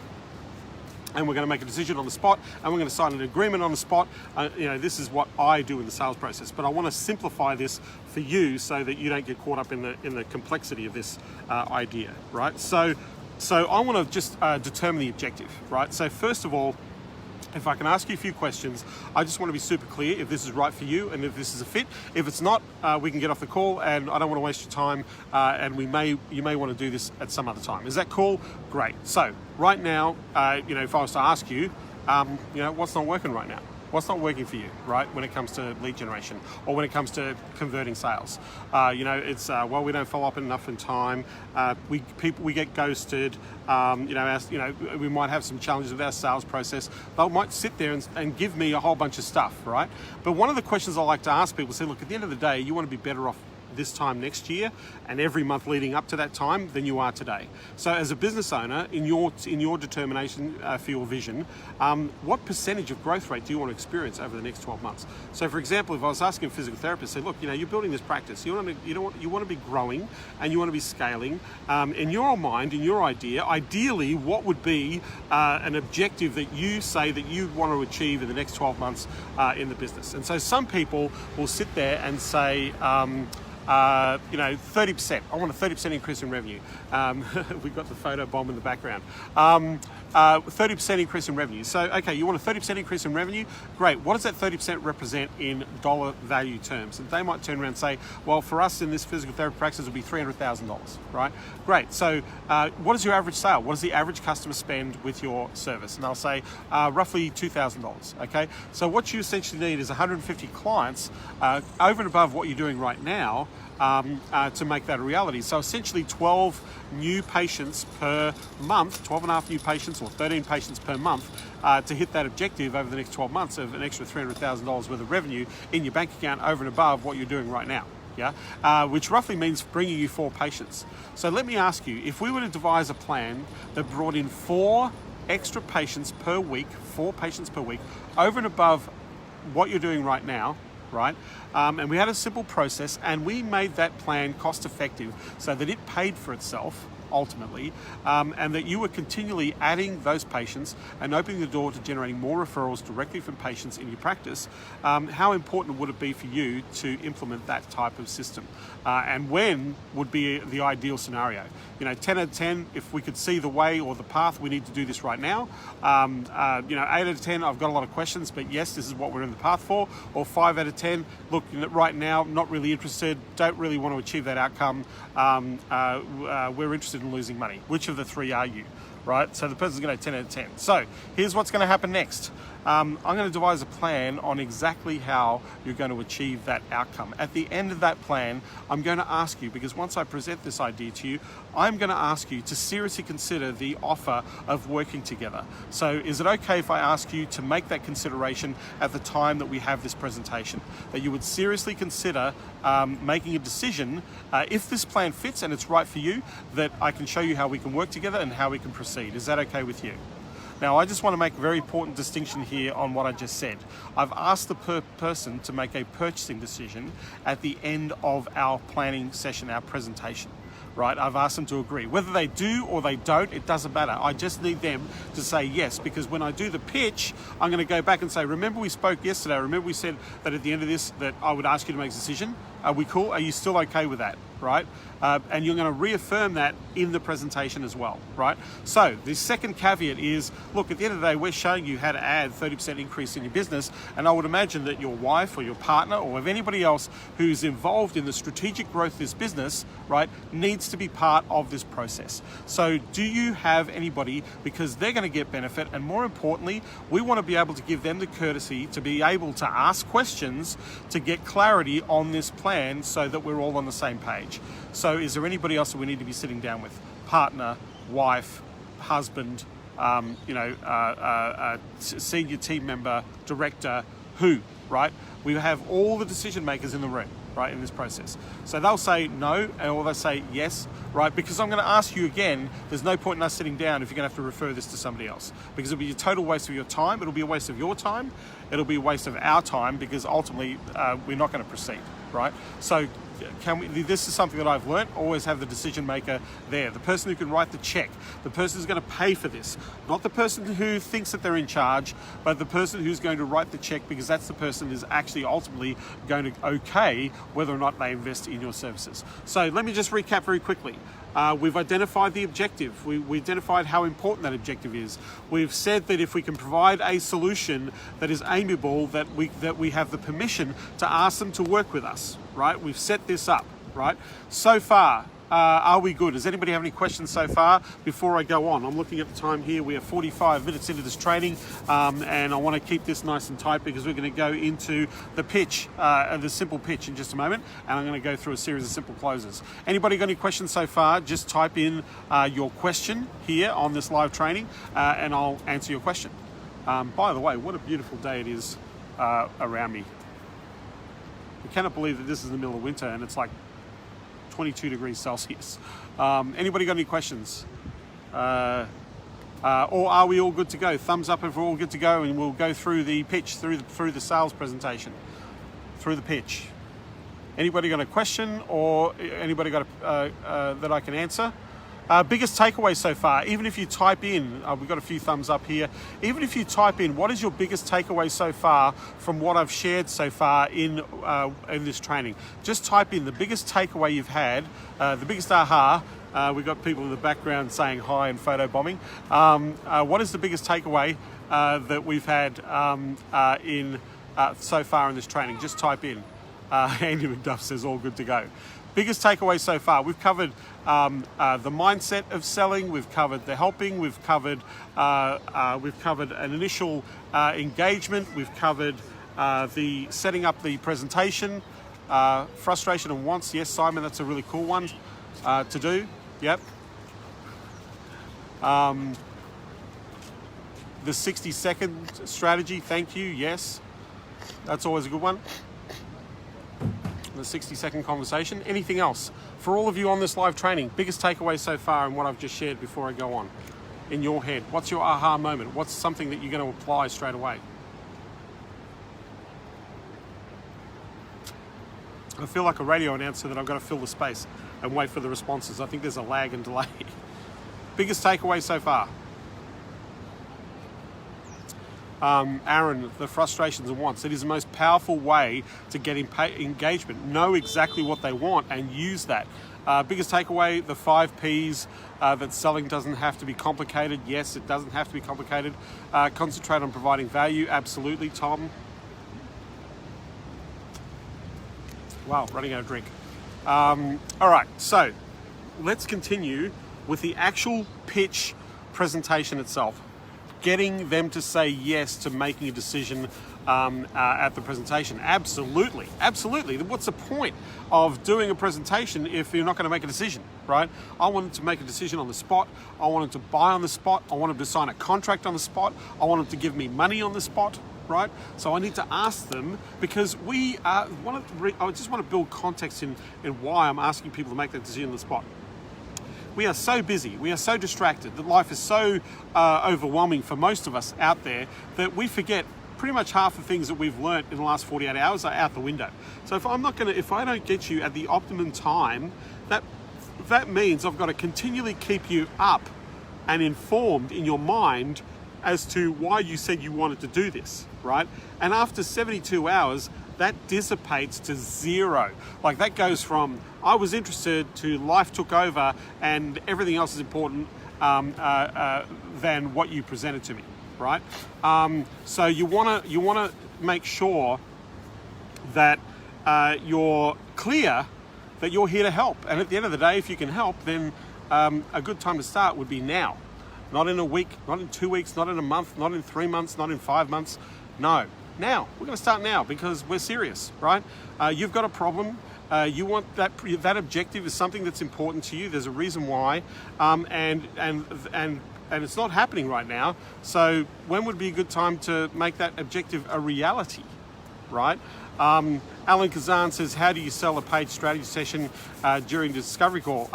And we're going to make a decision on the spot, and we're going to sign an agreement on the spot. This is what I do in the sales process, but I want to simplify this for you so that you don't get caught up in the complexity of this idea, right? So I want to just determine the objective, right? So first of all, if I can ask you a few questions, I just want to be super clear if this is right for you and if this is a fit. If it's not, we can get off the call, and I don't want to waste your time, and you may want to do this at some other time. Is that cool? Great. So right now, if I was to ask you, what's not working right now? What's not working for you, right, when it comes to lead generation or when it comes to converting sales? It's, we don't follow up enough in time. We get ghosted. We might have some challenges with our sales process. They might sit there and give me a whole bunch of stuff, right? But one of the questions I like to ask people is, look, at the end of the day, you want to be better off this time next year and every month leading up to that time than you are today. So as a business owner, in your determination for your vision, what percentage of growth rate do you want to experience over the next 12 months? So for example, if I was asking a physical therapist, say, look, you're building this practice, you want to be growing and you want to be scaling. In your mind, in your idea, ideally, what would be an objective that you say that you want to achieve in the next 12 months in the business? And so some people will sit there and say, 30%. I want a 30% increase in revenue. We've got the photo bomb in the background. 30% increase in revenue. So, okay, you want a 30% increase in revenue? Great. What does that 30% represent in dollar value terms? And they might turn around and say, well, for us in this physical therapy practice, it would be $300,000, right? Great. So, what is your average sale? What does the average customer spend with your service? And they'll say, roughly $2,000, okay? So what you essentially need is 150 clients over and above what you're doing right now to make that a reality. So essentially 12 new patients per month, 12 and a half new patients or 13 patients per month to hit that objective over the next 12 months of an extra $300,000 worth of revenue in your bank account over and above what you're doing right now. Which roughly means bringing you 4 patients. So let me ask you, if we were to devise a plan that brought in 4 extra patients per week, 4 patients per week, over and above what you're doing right now, right? And we had a simple process, and we made that plan cost effective so that it paid for itself ultimately, and that you were continually adding those patients and opening the door to generating more referrals directly from patients in your practice, how important would it be for you to implement that type of system? And when would be the ideal scenario? 10 out of 10, if we could see the way or the path, we need to do this right now. 8 out of 10, I've got a lot of questions, but yes, this is what we're in the path for. Or 5 out of 10, look, right now, not really interested, don't really want to achieve that outcome. We're interested in losing money. Which of the three are you? Right? So the person's going to 10 out of 10. So here's what's going to happen next. I'm going to devise a plan on exactly how you're going to achieve that outcome. At the end of that plan, I'm going to ask you, because once I present this idea to you, I'm going to ask you to seriously consider the offer of working together. So is it okay if I ask you to make that consideration at the time that we have this presentation? That you would seriously consider making a decision, if this plan fits and it's right for you, that I can show you how we can work together and how we can proceed. Is that okay with you? Now, I just want to make a very important distinction here on what I just said. I've asked the person to make a purchasing decision at the end of our planning session, our presentation. Right? I've asked them to agree. Whether they do or they don't, it doesn't matter. I just need them to say yes, because when I do the pitch, I'm going to go back and say, remember we spoke yesterday, remember we said that at the end of this that I would ask you to make a decision? Are we cool? Are you still okay with that? Right? And you're going to reaffirm that in the presentation as well, right? So the second caveat is, look, at the end of the day, we're showing you how to add 30% increase in your business, and I would imagine that your wife or your partner or if anybody else who's involved in the strategic growth of this business, right, needs to be part of this process. So do you have anybody, because they're going to get benefit, and more importantly, we want to be able to give them the courtesy to be able to ask questions to get clarity on this plan so that we're all on the same page. So is there anybody else that we need to be sitting down with? Partner, wife, husband, senior team member, director, who, right? We have all the decision makers in the room, right, in this process. So they'll say no, or they'll say yes, right? Because I'm going to ask you again, there's no point in us sitting down if you're going to have to refer this to somebody else, because it'll be a total waste of your time. It'll be a waste of your time. It'll be a waste of our time, because ultimately we're not going to proceed, right? So this is something that I've learned, always have the decision maker there, the person who can write the check, the person who's going to pay for this, not the person who thinks that they're in charge, but the person who's going to write the check, because that's the person who's actually ultimately going to okay whether or not they invest in your services. So let me just recap very quickly. We've identified the objective. We identified how important that objective is. We've said that if we can provide a solution that is amiable, that we have the permission to ask them to work with us, right? We've set this up, right? So far, are we good? Does anybody have any questions so far before I go on? I'm looking at the time here. We are 45 minutes into this training, and I want to keep this nice and tight, because we're going to go into the pitch, the simple pitch in just a moment, and I'm going to go through a series of simple closes. Anybody got any questions so far? Just type in your question here on this live training, and I'll answer your question. By the way, what a beautiful day it is around me. I cannot believe that this is the middle of winter and it's like 22 degrees Celsius. Anybody got any questions? Or are we all good to go? Thumbs up if we're all good to go, and we'll go through the pitch, through the sales presentation, through the pitch. Anybody got a question, or anybody got that I can answer? Biggest takeaway so far, even if you type in, we've got a few thumbs up here, even if you type in, what is your biggest takeaway so far from what I've shared so far in this training? Just type in the biggest takeaway you've had, the biggest aha. We've got people in the background saying hi and photo bombing. What is the biggest takeaway that we've had so far in this training? Just type in. Andy McDuff says all good to go. Biggest takeaway so far, we've covered the mindset of selling, we've covered the helping, we've covered an initial engagement, we've covered the setting up the presentation, frustration and wants. Yes, Simon, that's a really cool one to do. Yep. The 60-second strategy, thank you, yes. That's always a good one. The 60-second conversation. Anything else? For all of you on this live training, biggest takeaway so far in what I've just shared before I go on? In your head, what's your aha moment? What's something that you're going to apply straight away? I feel like a radio announcer that I've got to fill the space and wait for the responses. I think there's a lag and delay. Biggest takeaway so far? Aaron, the frustrations and wants. It is the most powerful way to get engagement. Know exactly what they want and use that. Biggest takeaway, the 5 Ps, that selling doesn't have to be complicated. Yes, it doesn't have to be complicated. Concentrate on providing value. Absolutely, Tom. Wow, running out of drink. All right, so let's continue with the actual pitch presentation itself. Getting them to say yes to making a decision at the presentation. Absolutely, absolutely. What's the point of doing a presentation if you're not going to make a decision, right? I want them to make a decision on the spot. I want them to buy on the spot. I want them to sign a contract on the spot. I want them to give me money on the spot, right? So I need to ask them, because I just want to build context in why I'm asking people to make that decision on the spot. We are so busy, we are so distracted, that life is so overwhelming for most of us out there that we forget pretty much half the things that we've learnt in the last 48 hours are out the window. So if I don't get you at the optimum time, that means I've got to continually keep you up and informed in your mind as to why you said you wanted to do this, right? And after 72 hours, that dissipates to zero. Like, that goes from I was interested to life took over and everything else is important than what you presented to me, right? So you wanna make sure that you're clear that you're here to help. And at the end of the day, if you can help, then a good time to start would be now. Not in a week, not in 2 weeks, not in a month, not in 3 months, not in 5 months. No, now. We're going to start now because we're serious, right? You've got a problem. You want that objective is something that's important to you. There's a reason why, and it's not happening right now. So when would be a good time to make that objective a reality, right? Alan Kazan says, how do you sell a paid strategy session during the discovery call?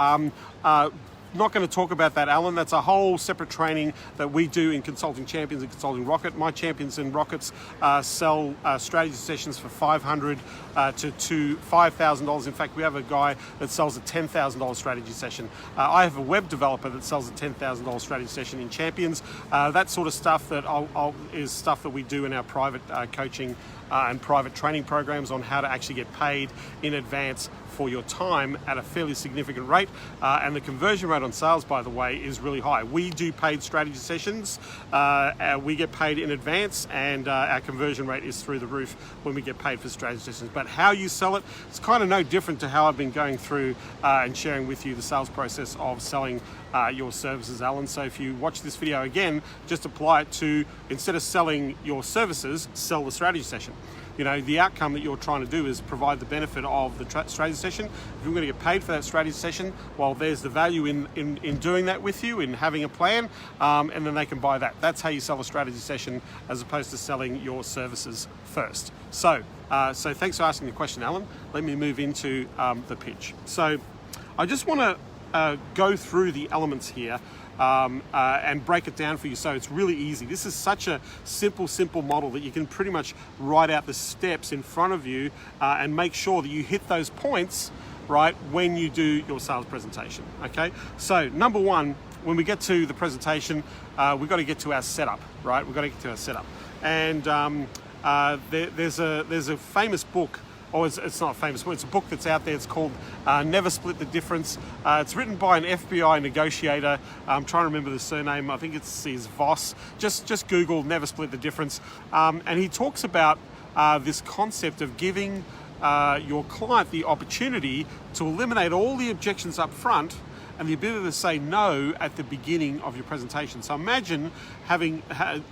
Not going to talk about that, Alan. That's a whole separate training that we do in Consulting Champions and Consulting Rocket. My champions and Rockets sell strategy sessions for $500 to $5,000. In fact, we have a guy that sells a $10,000 strategy session. I have a web developer that sells a $10,000 strategy session in Champions. That sort of stuff that is stuff that we do in our private coaching and private training programs on how to actually get paid in advance for your time at a fairly significant rate. And the conversion rate on sales, by the way, is really high. We do paid strategy sessions. We get paid in advance, and our conversion rate is through the roof when we get paid for strategy sessions. But how you sell it, it's kind of no different to how I've been going through and sharing with you the sales process of selling your services, Alan. So if you watch this video again, just apply it to, instead of selling your services, sell the strategy session. You know, the outcome that you're trying to do is provide the benefit of the strategy session. If you're going to get paid for that strategy session, well, there's the value in doing that with you, in having a plan, and then they can buy that. That's how you sell a strategy session, as opposed to selling your services first. So thanks for asking the question, Alan. Let me move into the pitch. So I just want to go through the elements here and break it down for you so it's really easy. This is such a simple model that you can pretty much write out the steps in front of you and make sure that you hit those points, right, when you do your sales presentation, okay? So number one, when we get to the presentation, we've got to get to our setup, right? We've got to get to our setup. And there's a famous book, or it's not a famous book, it's a book that's out there. It's called Never Split the Difference. It's written by an FBI negotiator. I'm trying to remember the surname. I think it's Voss. Just Google Never Split the Difference. And he talks about this concept of giving your client the opportunity to eliminate all the objections up front and the ability to say no at the beginning of your presentation. So imagine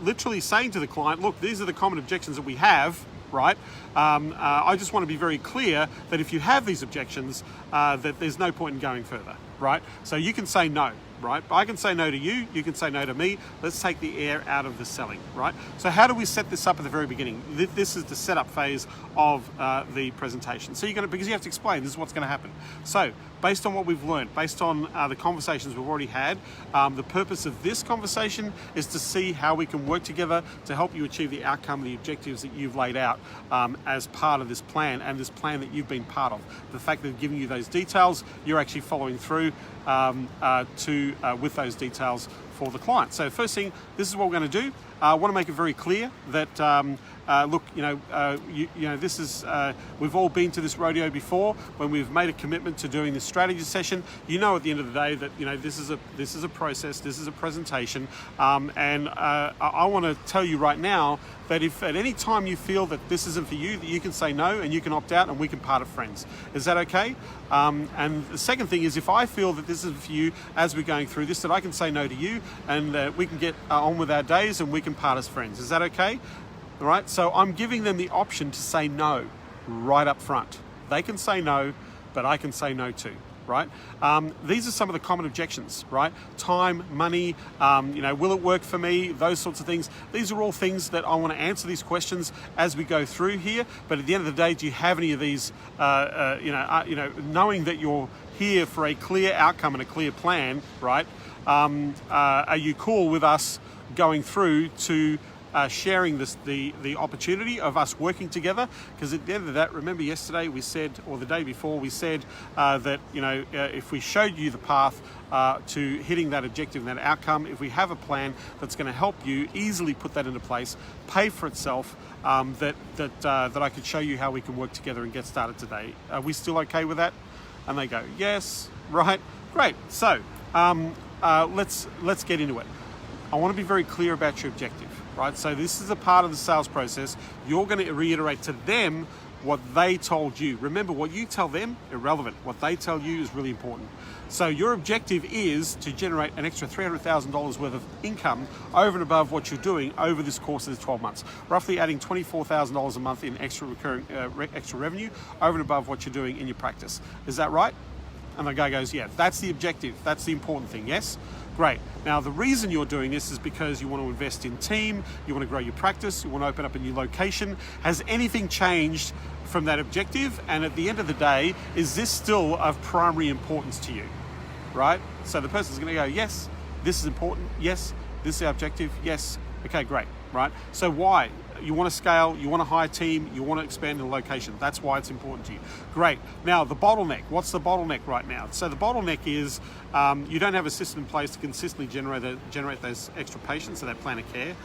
literally saying to the client, look, these are the common objections that we have, right? I just want to be very clear that if you have these objections, that there's no point in going further, right? So you can say no, right? I can say no to you, you can say no to me. Let's take the air out of the selling, right? So how do we set this up at the very beginning? This is the setup phase of the presentation. So because you have to explain, this is what's going to happen. So based on what we've learned, based on the conversations we've already had, the purpose of this conversation is to see how we can work together to help you achieve the outcome, the objectives that you've laid out as part of this plan, and this plan that you've been part of. The fact that giving you those details, you're actually following through to you with those details for the client. So first thing, this is what we're going to do. I want to make it very clear that look, this is we've all been to this rodeo before when we've made a commitment to doing this strategy session. You know, at the end of the day that this is a process, this is a presentation, and I want to tell you right now that if at any time you feel that this isn't for you, that you can say no and you can opt out and we can part as friends. Is that okay? And the second thing is, if I feel that this isn't for you as we're going through this, that I can say no to you and we can get on with our days and we can part as friends. Is that okay? All right, so I'm giving them the option to say no right up front. They can say no, but I can say no too, right? These are some of the common objections, right? Time, money, will it work for me? Those sorts of things. These are all things that I want to answer these questions as we go through here. But at the end of the day, do you have any of these, knowing that you're here for a clear outcome and a clear plan, right? Are you cool with us going through to sharing the opportunity of us working together? Because at the end of that, remember yesterday we said, or the day before we said that if we showed you the path to hitting that objective and that outcome, if we have a plan that's going to help you easily put that into place, pay for itself, that I could show you how we can work together and get started today. Are we still okay with that? And they go, yes, right, great. So let's get into it. I want to be very clear about your objective. Right, so this is a part of the sales process. You're going to reiterate to them what they told you. Remember, what you tell them, irrelevant. What they tell you is really important. So your objective is to generate an extra $300,000 worth of income over and above what you're doing over this course of the 12 months. Roughly adding $24,000 a month in extra recurring extra revenue over and above what you're doing in your practice. Is that right? And the guy goes, yeah, that's the objective. That's the important thing, yes? Great. Now, the reason you're doing this is because you want to invest in team, you want to grow your practice, you want to open up a new location. Has anything changed from that objective? And at the end of the day, is this still of primary importance to you, right? So the person's going to go, yes, this is important. Yes, this is our objective. Yes. Okay, great, right? So why? You want to scale, you want to hire a team, you want to expand the location. That's why it's important to you. Great. Now, the bottleneck. What's the bottleneck right now? So the bottleneck is you don't have a system in place to consistently generate those extra patients, so that plan of care.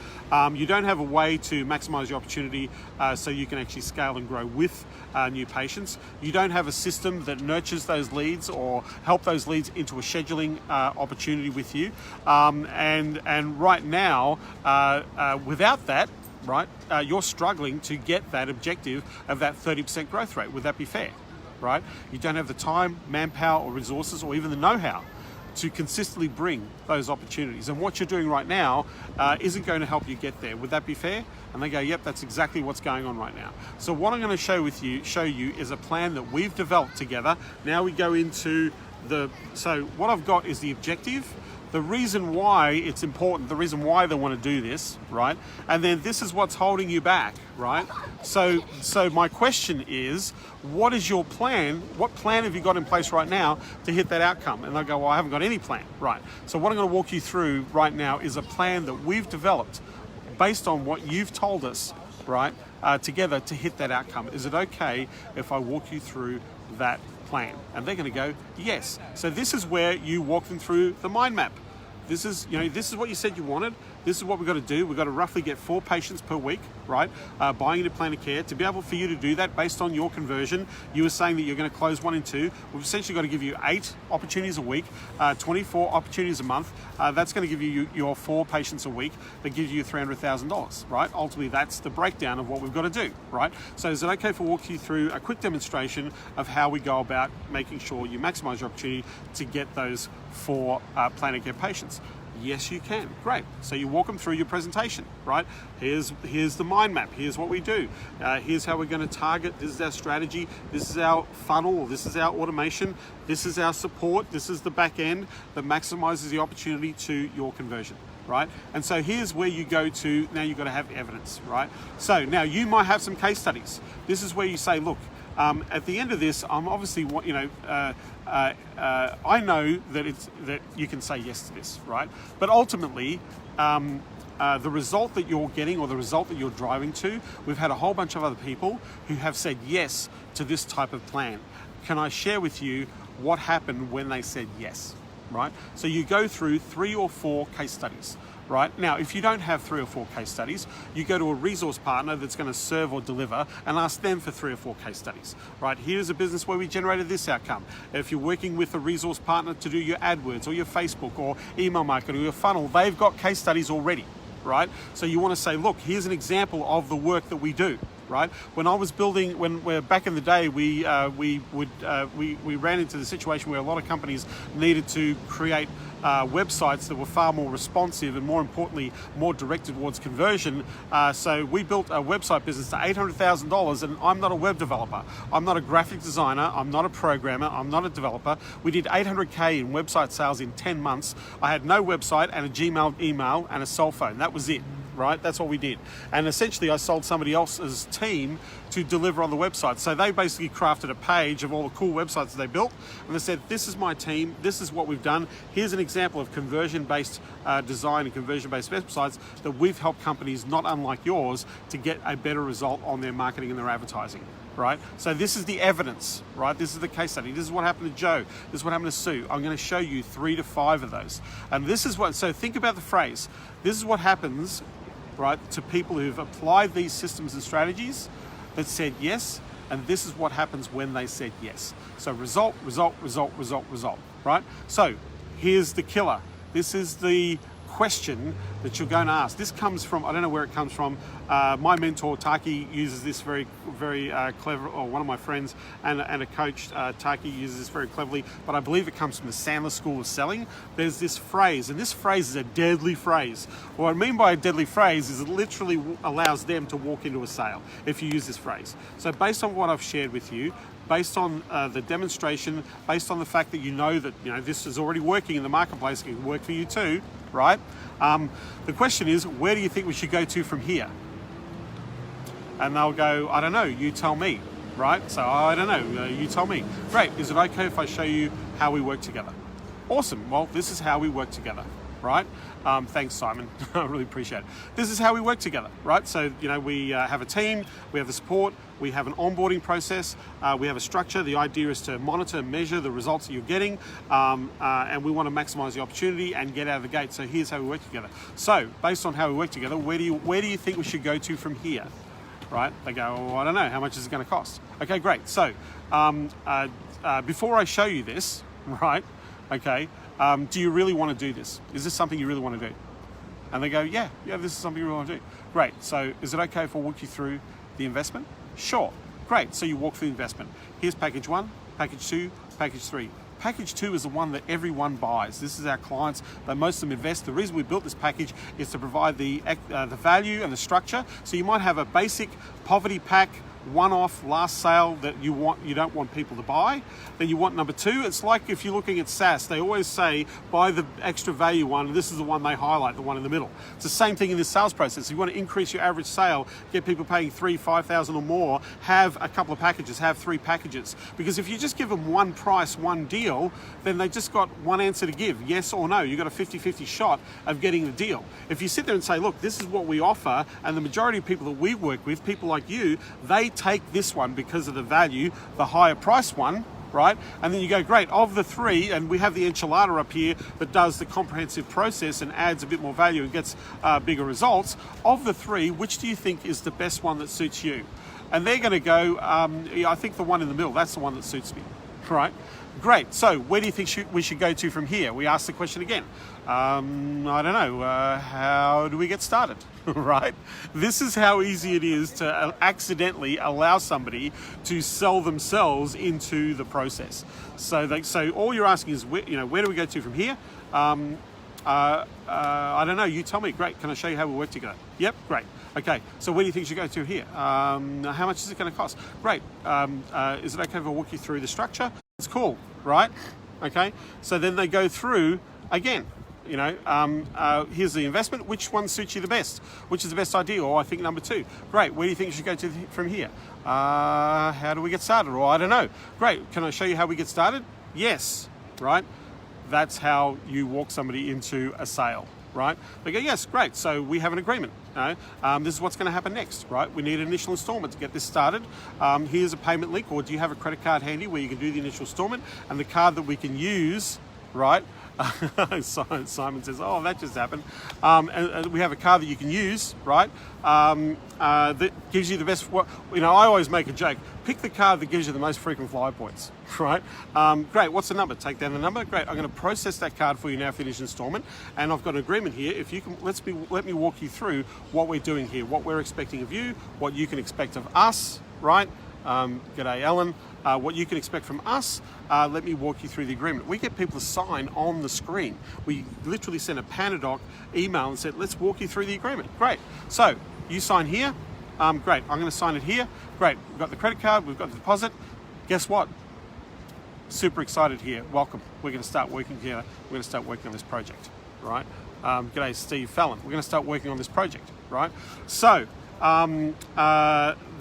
You don't have a way to maximize your opportunity so you can actually scale and grow with new patients. You don't have a system that nurtures those leads or help those leads into a scheduling opportunity with you. And right now, without that, right, you're struggling to get that objective of that 30% growth rate. Would that be fair? Right? You don't have the time, manpower, or resources, or even the know-how to consistently bring those opportunities. And what you're doing right now isn't going to help you get there. Would that be fair? And they go, yep, that's exactly what's going on right now. So what I'm going to show you is a plan that we've developed together. Now we go into so what I've got is the objective, the reason why it's important, the reason why they want to do this, right? And then this is what's holding you back, right? So my question is, what is your plan? What plan have you got in place right now to hit that outcome? And they'll go, well, I haven't got any plan, right? So what I'm going to walk you through right now is a plan that we've developed based on what you've told us, right, together to hit that outcome. Is it okay if I walk you through that plan? And they're going to go, yes. So this is where you walk them through the mind map. This is what you said you wanted. This is what we've got to do. We've got to roughly get 4 patients per week, right? Buying into plan of care. To be able for you to do that based on your conversion, you were saying that you're going to close 1 and 2. We've essentially got to give you 8 opportunities a week, 24 opportunities a month. That's going to give you your 4 patients a week. That gives you $300,000, right? Ultimately, that's the breakdown of what we've got to do, right? So is it okay if I walk you through a quick demonstration of how we go about making sure you maximize your opportunity to get those 4 plan of care patients? Yes, you can. Great. So you walk them through your presentation, right? Here's the mind map. Here's what we do. Here's how we're going to target. This is our strategy. This is our funnel. This is our automation. This is our support. This is the back end that maximizes the opportunity to your conversion, right? And so here's where you go to. Now you've got to have evidence, right? So now you might have some case studies. This is where you say, look, at the end of this, I'm obviously, I know that you can say yes to this, right? But ultimately, the result that you're getting or the result that you're driving to, we've had a whole bunch of other people who have said yes to this type of plan. Can I share with you what happened when they said yes, right? So you go through 3 or 4 case studies. Right? Now, if you don't have 3 or 4 case studies, you go to a resource partner that's going to serve or deliver and ask them for 3 or 4 case studies. Right? Here's a business where we generated this outcome. If you're working with a resource partner to do your AdWords or your Facebook or email marketing or your funnel, they've got case studies already. Right? So you want to say, look, here's an example of the work that we do. Right? When I was building, when we're back in the day, we ran into the situation where a lot of companies needed to create websites that were far more responsive and, more importantly, more directed towards conversion. So we built a website business to $800,000, and I'm not a web developer. I'm not a graphic designer. I'm not a programmer. I'm not a developer. We did $800K in website sales in 10 months. I had no website and a Gmail email and a cell phone. That was it. Right? That's what we did. And essentially I sold somebody else's team to deliver on the website. So they basically crafted a page of all the cool websites that they built, and they said, this is my team, this is what we've done, here's an example of conversion-based design and conversion-based websites that we've helped companies not unlike yours to get a better result on their marketing and their advertising. Right? So this is the evidence, right? This is the case study. This is what happened to Joe. This is what happened to Sue. I'm going to show you 3 to 5 of those. And this is what, so think about the phrase, this is what happens, right, to people who've applied these systems and strategies that said yes, and this is what happens when they said yes. So result, result, result, result, result, right? So here's the killer. This is the question that you're going to ask. This comes from, I don't know where it comes from. My mentor, Taki, uses this very clever, or one of my friends and a coach, Taki, uses this very cleverly, but I believe it comes from the Sandler School of Selling. There's this phrase, and this phrase is a deadly phrase. What I mean by a deadly phrase is it literally allows them to walk into a sale if you use this phrase. So based on what I've shared with you, based on the demonstration, based on the fact that you know that this is already working in the marketplace, it can work for you too, right? The question is, where do you think we should go to from here? And they'll go, I don't know, you tell me, right? So I don't know, you tell me. Great, is it okay if I show you how we work together? Awesome, well, this is how we work together, right? Thanks, Simon, I really appreciate it. This is how we work together, right? So, we have a team, we have the support, we have an onboarding process, we have a structure. The idea is to monitor and measure the results that you're getting, and we want to maximize the opportunity and get out of the gate. So here's how we work together. So based on how we work together, where do you think we should go to from here? Right? They go, well, I don't know, how much is it going to cost? Okay, great. So before I show you this, right, okay, do you really want to do this? Is this something you really want to do? And they go, yeah, this is something you really want to do. Great, so is it okay if I walk you through the investment? Sure, great, so you walk through the investment. Here's package 1, package 2, package 3. Package 2 is the one that everyone buys. This is our clients, but most of them invest. The reason we built this package is to provide the value and the structure. So you might have a basic poverty pack, one-off last sale that you don't want people to buy. Then you want number 2. It's like if you're looking at SaaS, they always say buy the extra value one. This is the one they highlight, the one in the middle. It's the same thing in this sales process. If you want to increase your average sale, get people paying $3,000, $5,000 or more, have a couple of packages, have 3 packages. Because if you just give them one price, one deal, then they just got one answer to give, yes or no. You got a 50-50 shot of getting the deal. If you sit there and say, look, this is what we offer, and the majority of people that we work with, people like you, they take this one because of the value, the higher price one, right? And then you go, great, of the 3, and we have the enchilada up here that does the comprehensive process and adds a bit more value and gets bigger results. Of the 3, which do you think is the best one that suits you? And they're going to go, I think the one in the middle, that's the one that suits me, right? Great, so where do you think we should go to from here? We ask the question again. I don't know, how do we get started, right? This is how easy it is to accidentally allow somebody to sell themselves into the process. So all you're asking is, where do we go to from here? I don't know, you tell me. Great, can I show you how we work together? Yep, great. Okay, so where do you think you should go to here? How much is it going to cost? Great, is it okay if I walk you through the structure? It's cool, right? Okay, so then they go through again. Here's the investment. Which one suits you the best? Which is the best idea? Or I think number 2. Great, where do you think you should go to from here? How do we get started? Or I don't know. Great, can I show you how we get started? Yes, right? That's how you walk somebody into a sale, right? They go, yes, great, so we have an agreement. This is what's going to happen next, right? We need an initial installment to get this started. Here's a payment link, or do you have a credit card handy where you can do the initial installment? And the card that we can use, right, Simon says, oh, that just happened. And we have a card that you can use, right? That gives you the best, I always make a joke, pick the card that gives you the most frequent flyer points, right? Great, what's the number? Take down the number. Great, I'm going to process that card for you now for this installment. And I've got an agreement here. If you can, let me walk you through what we're doing here, what we're expecting of you, what you can expect of us, right? G'day, Ellen. What you can expect from us, let me walk you through the agreement. We get people to sign on the screen. We literally send a Panadoc email and said, let's walk you through the agreement. Great. So you sign here. Great. I'm going to sign it here. Great. We've got the credit card. We've got the deposit. Guess what? Super excited here. Welcome. We're going to start working together. We're going to start working on this project, right? G'day, Steve Fallon. We're going to start working on this project, right? So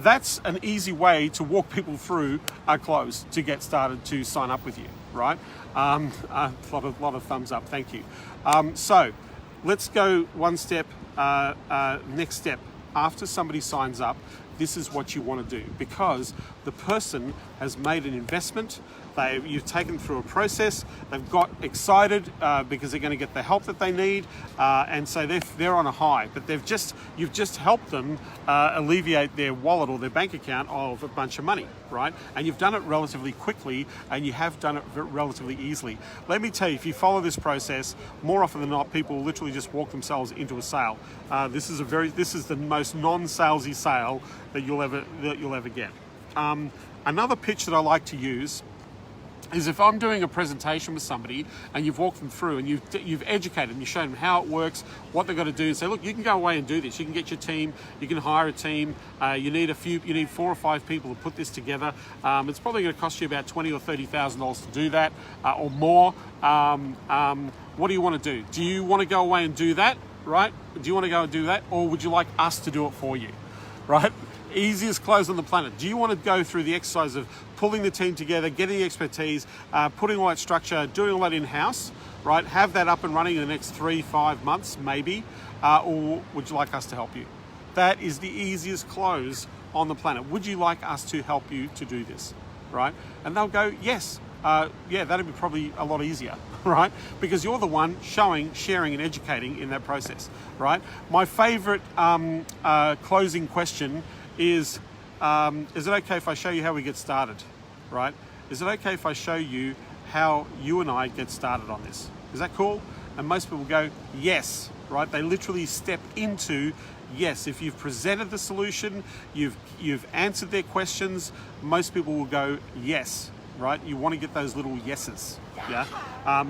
that's an easy way to walk people through a close to get started to sign up with you, right? A lot of thumbs up, thank you. So let's go one step, next step. After somebody signs up, this is what you want to do, because the person has made an investment. You've taken through a process. They've got excited because they're going to get the help that they need, and so they're on a high. But you've just helped them alleviate their wallet or their bank account of a bunch of money, right? And you've done it relatively quickly, and you have done it relatively easily. Let me tell you, if you follow this process, more often than not, people will literally just walk themselves into a sale. This is the most non-salesy sale that you'll ever get. Another pitch that I like to use is if I'm doing a presentation with somebody and you've walked them through and you've educated them, you've shown them how it works, what they've got to do, and say, look, you can go away and do this. You can get your team, you can hire a team. You need 4 or 5 people to put this together. It's probably going to cost you about $20,000 or $30,000 to do that, or more. What do you want to do? Do you want to go away and do that, right? Do you want to go and do that, or would you like us to do it for you, right? Easiest close on the planet. Do you want to go through the exercise of pulling the team together, getting the expertise, putting all that structure, doing all that in-house, right? Have that up and running in the next 3-5 months, maybe, or would you like us to help you? That is the easiest close on the planet. Would you like us to help you to do this, right? And they'll go, yes. Yeah, that'd be probably a lot easier, right? Because you're the one showing, sharing, and educating in that process, right? My favorite closing question is it okay if I show you how we get started, right? Is it okay if I show you how you and I get started on this? Is that cool? And most people go, yes, right? They literally step into yes. If you've presented the solution, you've answered their questions, most people will go yes, right? You want to get those little yeses, yeah?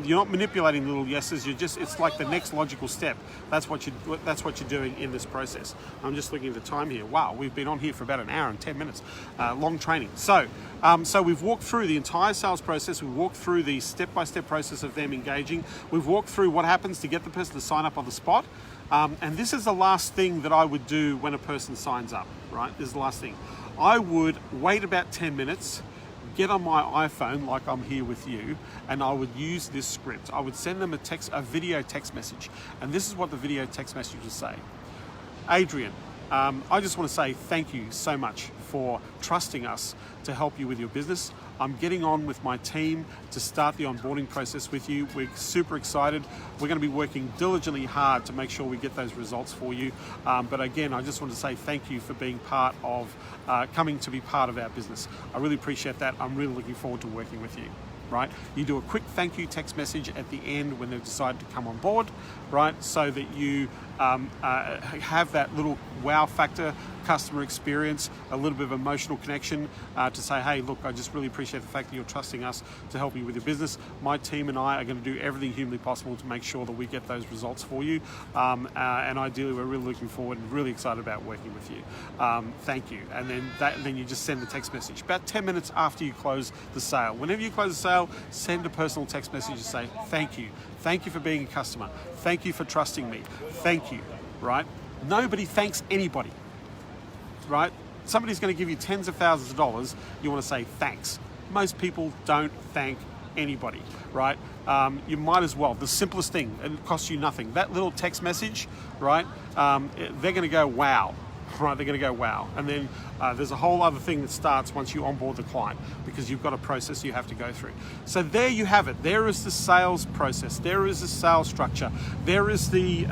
You're not manipulating little yeses, it's like the next logical step. That's what you're doing in this process. I'm just looking at the time here. Wow, we've been on here for about an hour and 10 minutes. Long training. So we've walked through the entire sales process. We've walked through the step-by-step process of them engaging. We've walked through what happens to get the person to sign up on the spot. And this is the last thing that I would do when a person signs up, right? This is the last thing. I would wait about 10 minutes, get on my iPhone like I'm here with you, and I would use this script. I would send them a video text message, and this is what the video text message would say. Adrian, I just want to say thank you so much for trusting us to help you with your business. I'm getting on with my team to start the onboarding process with you. We're super excited. We're going to be working diligently hard to make sure we get those results for you. But again, I just want to say thank you for being part of, coming to be part of our business. I really appreciate that. I'm really looking forward to working with you. Right? You do a quick thank you text message at the end when they've decided to come on board, right? So that you have that little wow factor, customer experience, a little bit of emotional connection to say, hey, look, I just really appreciate the fact that you're trusting us to help you with your business. My team and I are going to do everything humanly possible to make sure that we get those results for you. And ideally, we're really looking forward and really excited about working with you. Thank you. And then you just send the text message. About 10 minutes after you close the sale. Whenever you close the sale, send a personal text message to say, thank you. Thank you for being a customer. Thank you for trusting me. Thank you, right? Nobody thanks anybody, right? Somebody's going to give you tens of thousands of dollars. You want to say thanks. Most people don't thank anybody, right? You might as well. The simplest thing, and it costs you nothing. That little text message, right? They're going to go, wow, right? They're going to go, wow. And then there's a whole other thing that starts once you onboard the client, because you've got a process you have to go through. So there you have it. There is the sales process. There is the sales structure. There is the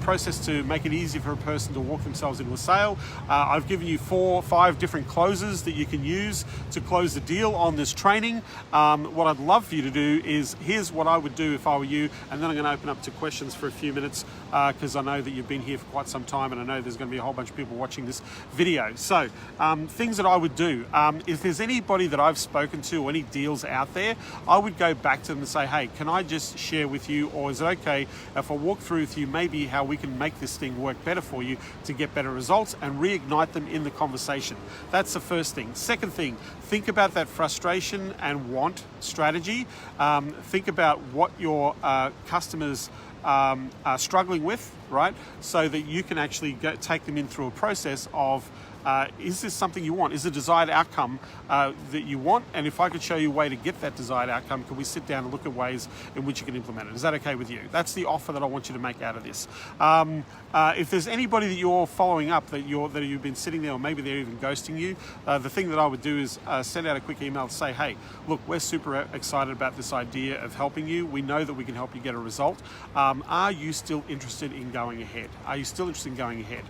process to make it easy for a person to walk themselves into a sale. I've given you 4 or 5 different closes that you can use to close the deal on this training. What I'd love for you to do is, here's what I would do if I were you, and then I'm going to open up to questions for a few minutes, because I know that you've been here for quite some time, and I know there's going to be a whole bunch of people watching this video. So things that I would do, if there's anybody that I've spoken to or any deals out there, I would go back to them and say, hey, can I just share with you, or is it okay if I walk through with you maybe how we can make this thing work better for you to get better results, and reignite them in the conversation. That's the first thing. Second thing, think about that frustration and want strategy. Think about what your customers are struggling with, right? So that you can actually take them in through a process of, is this something you want? Is the desired outcome that you want? And if I could show you a way to get that desired outcome, can we sit down and look at ways in which you can implement it? Is that okay with you? That's the offer that I want you to make out of this. If there's anybody that you're following up that you've been sitting there, or maybe they're even ghosting you, the thing that I would do is send out a quick email to say, hey, look, we're super excited about this idea of helping you. We know that we can help you get a result. Are you still interested in going ahead? Are you still interested in going ahead?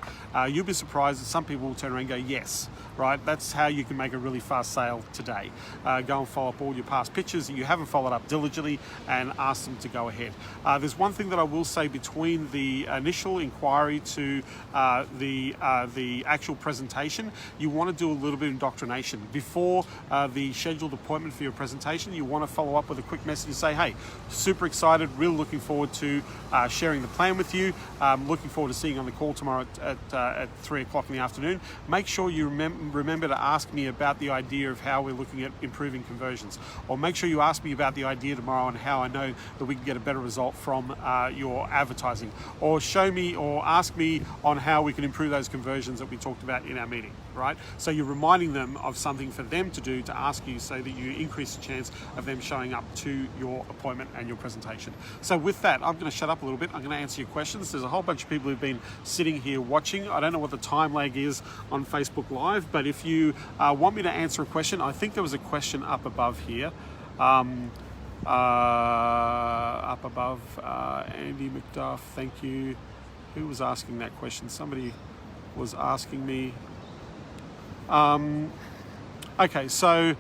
You'll be surprised that some people will turn around and go, yes, right? That's how you can make a really fast sale today. Go and follow up all your past pitches that you haven't followed up diligently, and ask them to go ahead. There's one thing that I will say between the initial inquiry to the actual presentation. You want to do a little bit of indoctrination. Before the scheduled appointment for your presentation, you want to follow up with a quick message and say, hey, super excited, really looking forward to sharing the plan with you. Looking forward to seeing you on the call tomorrow at 3 o'clock in the afternoon. Make sure you remember to ask me about the idea of how we're looking at improving conversions, or make sure you ask me about the idea tomorrow on how I know that we can get a better result from your advertising, or show me or ask me on how we can improve those conversions that we talked about in our meeting, right? So you're reminding them of something for them to do, to ask you, so that you increase the chance of them showing up to your appointment and your presentation. So with that, I'm going to shut up a little bit. I'm going to answer your questions. There's a whole bunch of people who've been sitting here watching. I don't know what the time lag is on Facebook Live, but if you want me to answer a question, I think there was a question up above here. Up above, Andy McDuff, thank you. Who was asking that question? Somebody was asking me. Okay, so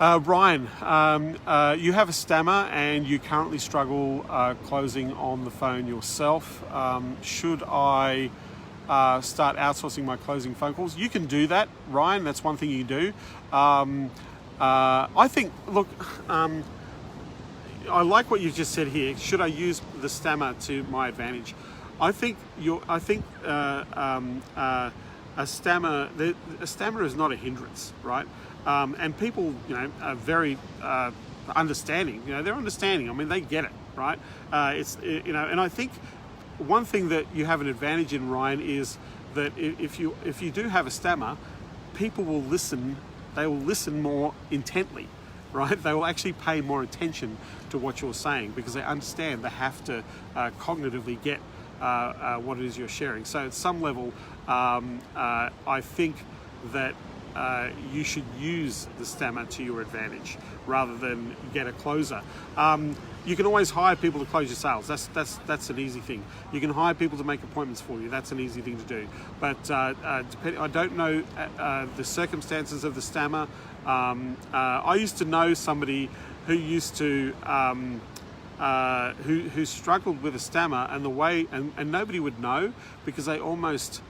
Ryan, you have a stammer and you currently struggle closing on the phone yourself. Should I start outsourcing my closing phone calls? You can do that, Ryan. That's one thing you do. I think, look, I like what you just said here. Should I use the stammer to my advantage? I think a stammer is not a hindrance, right? And people, are very understanding. They're understanding. I mean, they get it, right? And I think one thing that you have an advantage in, Ryan, is that if you do have a stammer, people will listen. They will listen more intently, right? They will actually pay more attention to what you're saying, because they understand. They have to cognitively get what it is you're sharing. So at some level, I think that you should use the stammer to your advantage rather than get a closer. You can always hire people to close your sales. That's an easy thing. You can hire people to make appointments for you. That's an easy thing to do. But I don't know the circumstances of the stammer. I used to know somebody who used to who struggled with a stammer, and the way and nobody would know, because they almost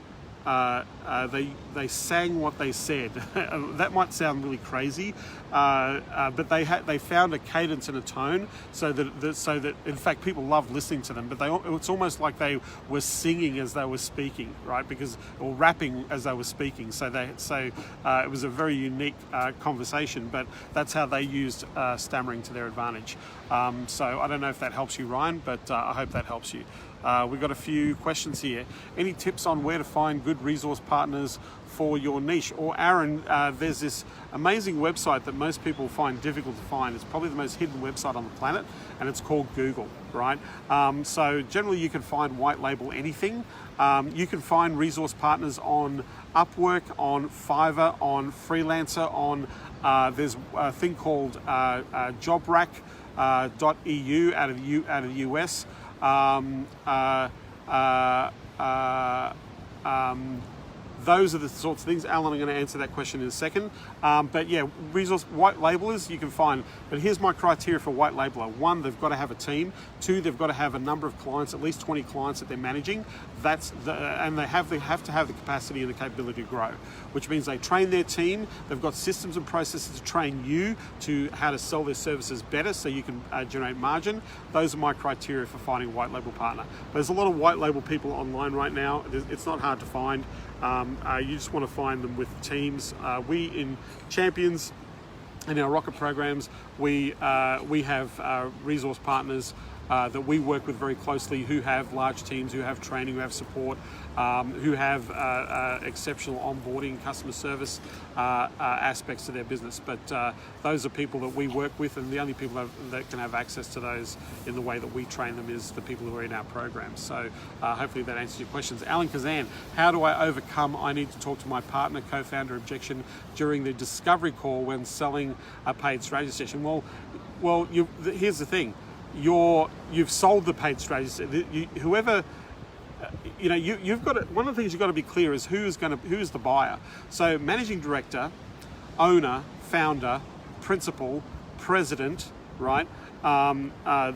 they sang what they said. That might sound really crazy, but they found a cadence and a tone so that in fact people loved listening to them. But it's almost like they were singing as they were speaking, right? Or rapping as they were speaking. So it was a very unique conversation. But that's how they used stammering to their advantage. So I don't know if that helps you, Ryan, but I hope that helps you. We've got a few questions here. Any tips on where to find good resource partners for your niche? Or Aaron, there's this amazing website that most people find difficult to find. It's probably the most hidden website on the planet, and it's called Google, right? So generally you can find white label anything. You can find resource partners on Upwork, on Fiverr, on Freelancer, on there's a thing called jobrack.eu out of the US. Those are the sorts of things. Alan, I'm going to answer that question in a second. But yeah, resource white labelers you can find. But here's my criteria for white labeler. 1, they've got to have a team. 2, they've got to have a number of clients, at least 20 clients that they're managing. And they have to have the capacity and the capability to grow, which means they train their team. They've got systems and processes to train you to how to sell their services better so you can generate margin. Those are my criteria for finding a white label partner. There's a lot of white label people online right now. It's not hard to find. You just want to find them with teams. We in Champions, in our Rocket programs, we have resource partners that we work with very closely, who have large teams, who have training, who have support, who have exceptional onboarding, customer service aspects to their business. But those are people that we work with, and the only people that can have access to those in the way that we train them is the people who are in our programs. So hopefully that answers your questions. Alan Kazan, how do I overcome I need to talk to my partner, co-founder objection during the discovery call when selling a paid strategy session? Well, here's the thing. You've sold the paid strategy. Whoever, you've got to, one of the things you've got to be clear is who's the buyer. So managing director, owner, founder, principal, president, right?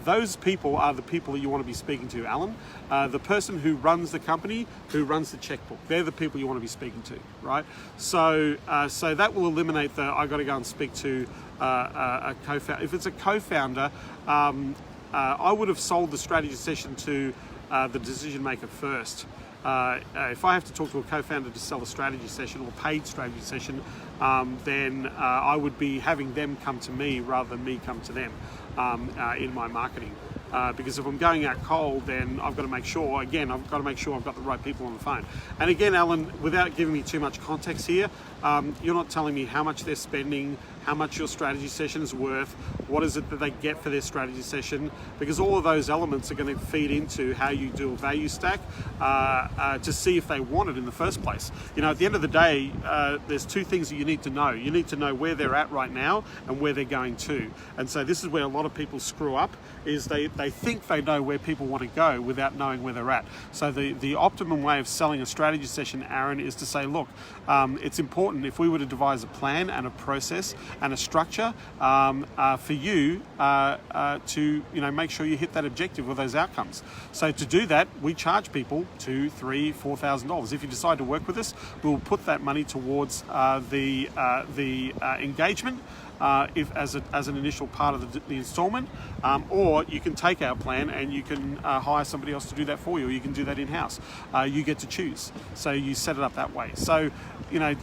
Those people are the people that you want to be speaking to, Alan. The person who runs the company, who runs the checkbook, they're the people you want to be speaking to, right? So that will eliminate the I got to go and speak to a co-founder. If it's a co-founder, I would have sold the strategy session to the decision maker first. If I have to talk to a co-founder to sell a strategy session or paid strategy session, then I would be having them come to me rather than me come to them in my marketing. Because if I'm going out cold, then I've got to make sure, I've got the right people on the phone. And again, Alan, without giving me too much context here, you're not telling me how much they're spending, how much your strategy session is worth, what is it that they get for their strategy session, because all of those elements are going to feed into how you do a value stack to see if they want it in the first place. At the end of the day, there's 2 things that you need to know. You need to know where they're at right now and where they're going to. And so this is where a lot of people screw up, is they think they know where people want to go without knowing where they're at. So the optimum way of selling a strategy session, Aaron, is to say, look, it's important if we were to devise a plan and a process and a structure for you to make sure you hit that objective or those outcomes. So to do that, we charge people $2,000, $3,000, $4,000. If you decide to work with us, we'll put that money towards the engagement. If as an initial part of the installment, or you can take our plan and you can hire somebody else to do that for you, or you can do that in-house. You get to choose. So you set it up that way. So,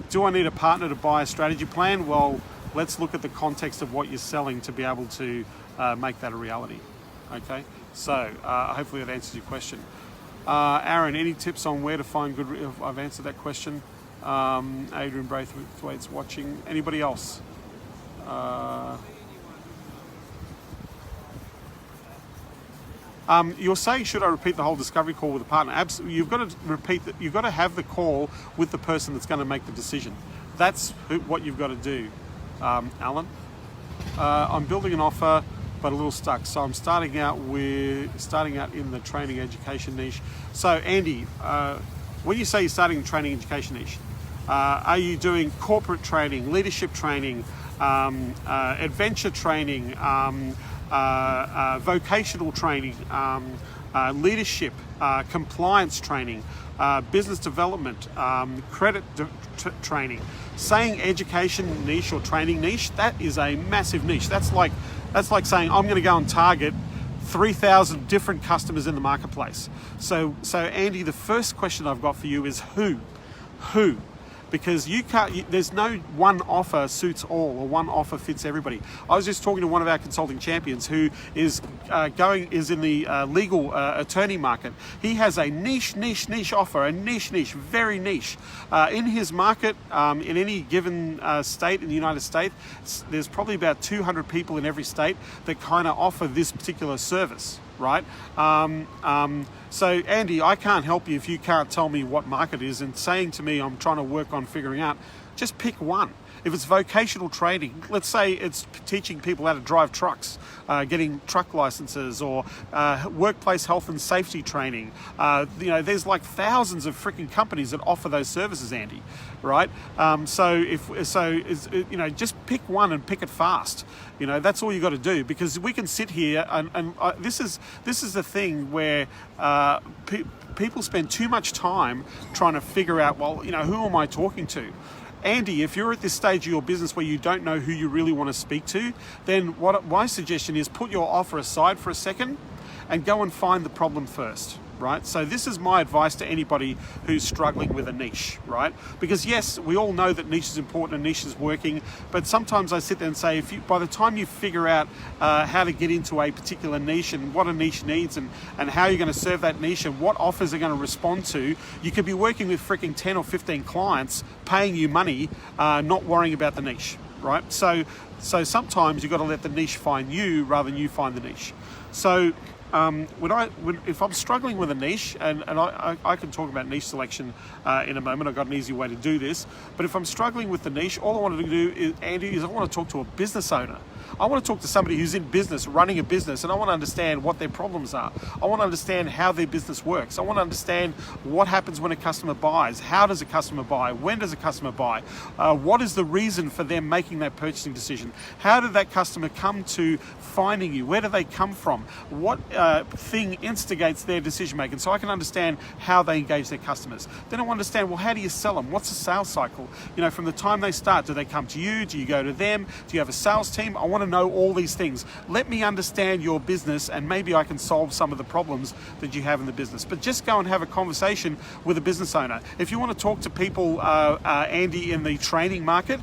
do I need a partner to buy a strategy plan? Well, let's look at the context of what you're selling to be able to make that a reality. Okay, so hopefully that answers your question. Aaron, any tips on where to find good, I've answered that question. Adrian Braithwaite's watching. Anybody else? You're saying, should I repeat the whole discovery call with a partner? Absolutely. You've got to repeat that. You've got to have the call with the person that's going to make the decision. That's what you've got to do, Alan. I'm building an offer, but a little stuck. So I'm starting out in the training education niche. So Andy, when you say you're starting in training education niche, are you doing corporate training, leadership training, adventure training, vocational training, leadership, compliance training, business development, credit training? Saying education niche or training niche, that is a massive niche. That's like saying I'm going to go and target 3,000 different customers in the marketplace. So Andy, the first question I've got for you is who? because there's no one offer suits all, or one offer fits everybody. I was just talking to one of our consulting champions who is in the legal attorney market. He has a niche offer, a niche, very niche. In his market, in any given state in the United States, there's probably about 200 people in every state that kind of offer this particular service, right? So Andy, I can't help you if you can't tell me what market is, and saying to me I'm trying to work on figuring out, just pick one. If it's vocational training, let's say it's teaching people how to drive trucks, getting truck licenses, or workplace health and safety training. There's like thousands of freaking companies that offer those services, Andy, right? Just pick one and pick it fast. That's all you got to do, because we can sit here and this is the thing where people spend too much time trying to figure out, well, who am I talking to? Andy, if you're at this stage of your business where you don't know who you really want to speak to, then what my suggestion is, put your offer aside for a second and go and find the problem first, right? So this is my advice to anybody who's struggling with a niche, right? Because yes, we all know that niche is important and niche is working, but sometimes I sit there and say, by the time you figure out how to get into a particular niche and what a niche needs and how you're going to serve that niche and what offers are going to respond to, you could be working with freaking 10 or 15 clients paying you money, not worrying about the niche, right? So sometimes you've got to let the niche find you rather than you find the niche. So if I'm struggling with a niche, and I can talk about niche selection in a moment, I've got an easy way to do this, but if I'm struggling with the niche, all I want to do, Andy, is I want to talk to a business owner. I want to talk to somebody who's in business, running a business, and I want to understand what their problems are. I want to understand how their business works. I want to understand what happens when a customer buys. How does a customer buy? When does a customer buy? What is the reason for them making that purchasing decision? How did that customer come to finding you? Where do they come from? What thing instigates their decision making? So I can understand how they engage their customers. Then I want to understand, well, how do you sell them? What's the sales cycle? From the time they start, do they come to you? Do you go to them? Do you have a sales team? I want to know all these things. Let me understand your business, and maybe I can solve some of the problems that you have in the business. But just go and have a conversation with a business owner. If you want to talk to people, Andy, in the training market,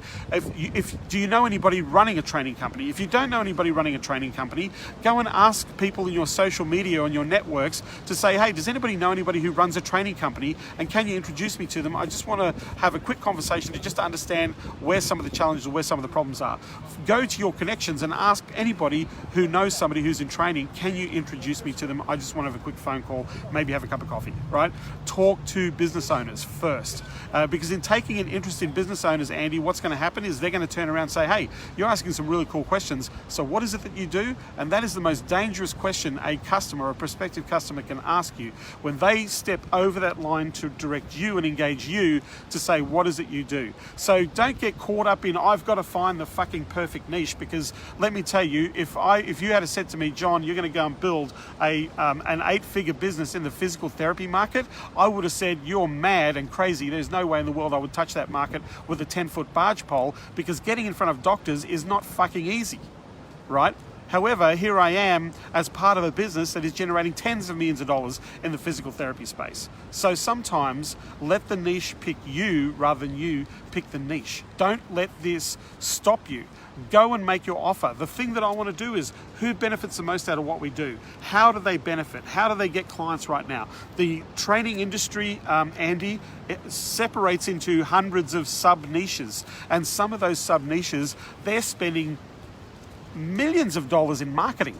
do you know anybody running a training company? If you don't know anybody running a training company, go and ask people in your social media and your networks to say, hey, does anybody know anybody who runs a training company, and can you introduce me to them? I just want to have a quick conversation to just understand where some of the challenges or where some of the problems are. Go to your connections and ask anybody who knows somebody who's in training, can you introduce me to them? I just want to have a quick phone call, maybe have a cup of coffee, right? Talk to business owners first, because in taking an interest in business owners, Andy, what's going to happen is they're going to turn around and say, hey, you're asking some really cool questions, so what is it that you do? And that is the most dangerous question a customer, a prospective customer, can ask you when they step over that line to direct you and engage you to say, what is it you do? So don't get caught up in, I've got to find the fucking perfect niche, because let me tell you, if you had said to me, John, you're going to go and build an 8-figure business in the physical therapy market, I would have said, you're mad and crazy. There's no way in the world I would touch that market with a 10-foot barge pole, because getting in front of doctors is not fucking easy, right? However, here I am as part of a business that is generating tens of millions of dollars in the physical therapy space. So sometimes let the niche pick you rather than you pick the niche. Don't let this stop you. Go and make your offer. The thing that I want to do is, who benefits the most out of what we do? How do they benefit? How do they get clients right now? The training industry, Andy, it separates into hundreds of sub-niches. And some of those sub-niches, they're spending millions of dollars in marketing.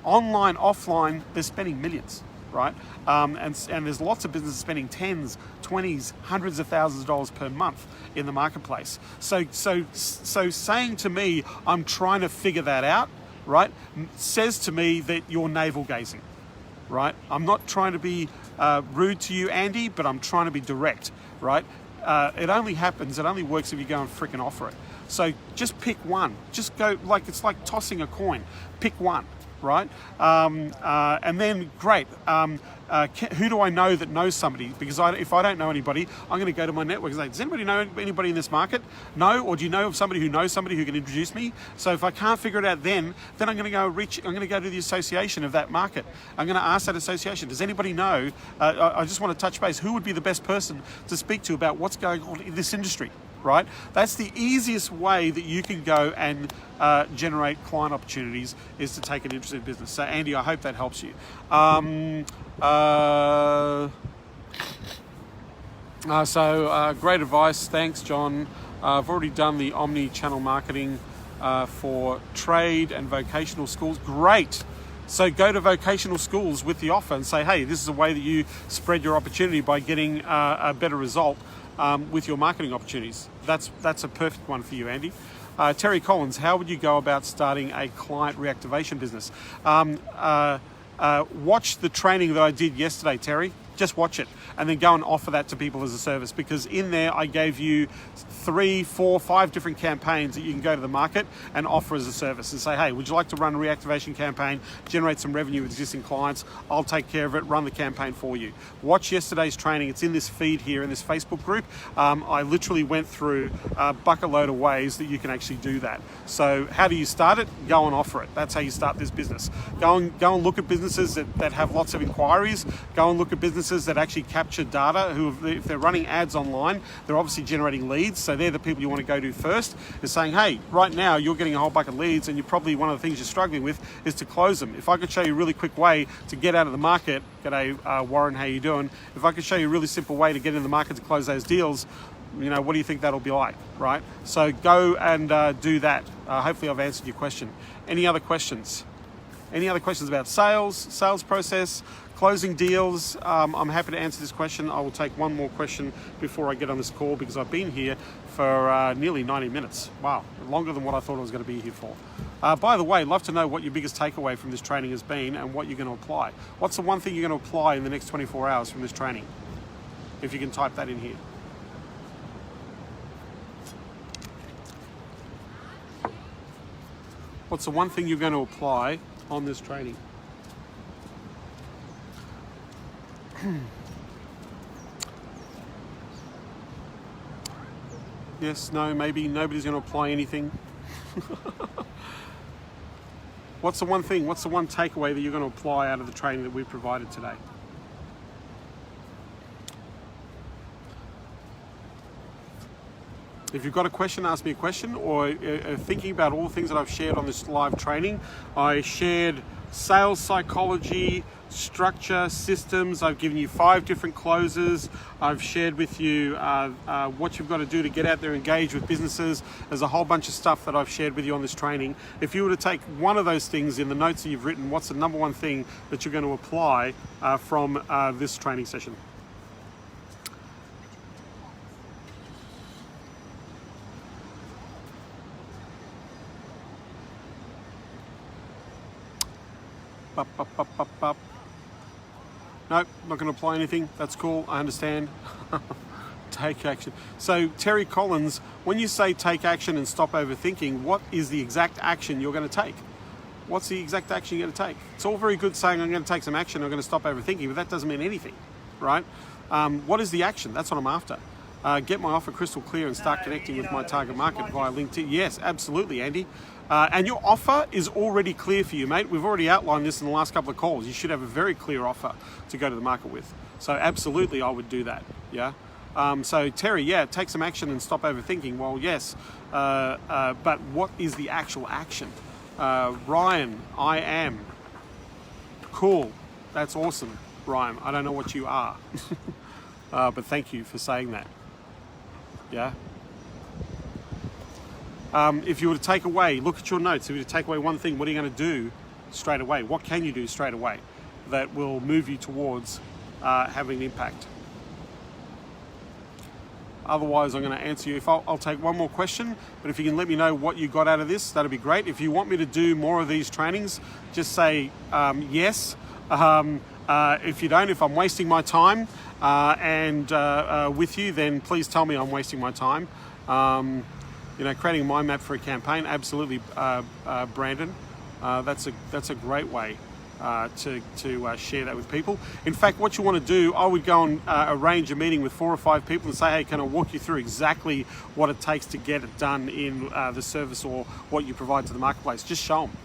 Online, offline, they're spending millions, right? And there's lots of businesses spending tens, 20s, hundreds of thousands of dollars per month in the marketplace. So saying to me, I'm trying to figure that out, right, says to me that you're navel gazing, right? I'm not trying to be rude to you, Andy, but I'm trying to be direct, right? It only works if you go and freaking offer it. So just pick one. Just go, it's like tossing a coin. Pick one. right? And then, great. Who do I know that knows somebody? Because if I don't know anybody, I'm going to go to my network and say, does anybody know anybody in this market? No? Or do you know of somebody who knows somebody who can introduce me? So if I can't figure it out then I'm going to go I'm going to go to the association of that market. I'm going to ask that association, does anybody know? I just want to touch base. Who would be the best person to speak to about what's going on in this industry? Right? That's the easiest way that you can go and generate client opportunities, is to take an interest in business. So Andy, I hope that helps you. Great advice. Thanks, John. I've already done the omni-channel marketing for trade and vocational schools. Great. So go to vocational schools with the offer and say, hey, this is a way that you spread your opportunity by getting a better result with your marketing opportunities. That's a perfect one for you, Andy. Terry Collins, how would you go about starting a client reactivation business? Watch the training that I did yesterday, Terry. Just watch it and then go and offer that to people as a service, because in there I gave you 3, 4, 5 different campaigns that you can go to the market and offer as a service and say, hey, would you like to run a reactivation campaign, generate some revenue with existing clients? I'll take care of it, run the campaign for you. Watch yesterday's training. It's in this feed here in this Facebook group. I literally went through a bucket load of ways that you can actually do that. So how do you start it? Go and offer it. That's how you start this business. Go and look at businesses that have lots of inquiries. Go and look at businesses that actually capture data, if they're running ads online, they're obviously generating leads. So they're the people you want to go to first. Is saying, hey, right now you're getting a whole bucket of leads, and you're probably, one of the things you're struggling with is to close them. If I could show you a really quick way to get out of the market, g'day Warren, how you doing? If I could show you a really simple way to get in the market to close those deals, what do you think that'll be like, right? So go and do that. Hopefully I've answered your question. Any other questions? Any other questions about sales process, closing deals? I'm happy to answer this question. I will take one more question before I get on this call, because I've been here for nearly 90 minutes. Wow, longer than what I thought I was going to be here for. By the way, love to know what your biggest takeaway from this training has been and what you're going to apply. What's the one thing you're going to apply in the next 24 hours from this training? If you can type that in here. What's the one thing you're going to apply on this training? Yes, no, maybe nobody's going to apply anything. What's the one thing, what's the one takeaway that you're going to apply out of the training that we've provided today? If you've got a question, ask me a question, or thinking about all the things that I've shared on this live training. I shared sales psychology, structure, systems. I've given you 5 different closes. I've shared with you what you've got to do to get out there and engage with businesses. There's a whole bunch of stuff that I've shared with you on this training. If you were to take one of those things in the notes that you've written, what's the number one thing that you're going to apply from this training session? Nope, not going to apply anything. That's cool. I understand. Take action. So Terry Collins, when you say take action and stop overthinking, what is the exact action you're going to take? What's the exact action you're going to take? It's all very good saying I'm going to take some action, I'm going to stop overthinking, but that doesn't mean anything, right? What is the action? That's what I'm after. Get my offer crystal clear and start connecting with my target market via LinkedIn. Yes, absolutely, Andy. And your offer is already clear for you, mate. We've already outlined this in the last couple of calls. You should have a very clear offer to go to the market with. So absolutely, I would do that, yeah? So Terry, yeah, take some action and stop overthinking. Well, yes, but what is the actual action? Ryan, I am. Cool, that's awesome, Ryan. I don't know what you are, but thank you for saying that, yeah? If you were to take away, look at your notes, if you were to take away one thing, what are you going to do straight away? What can you do straight away that will move you towards having an impact? Otherwise, I'm going to answer you. I'll take one more question, but if you can let me know what you got out of this, that'd be great. If you want me to do more of these trainings, just say yes. If you don't, if I'm wasting my time with you, then please tell me I'm wasting my time. Creating a mind map for a campaign, absolutely, Brandon. That's a great way to share that with people. In fact, what you want to do, I would go and arrange a meeting with 4 or 5 people and say, hey, can I walk you through exactly what it takes to get it done in the service or what you provide to the marketplace? Just show them.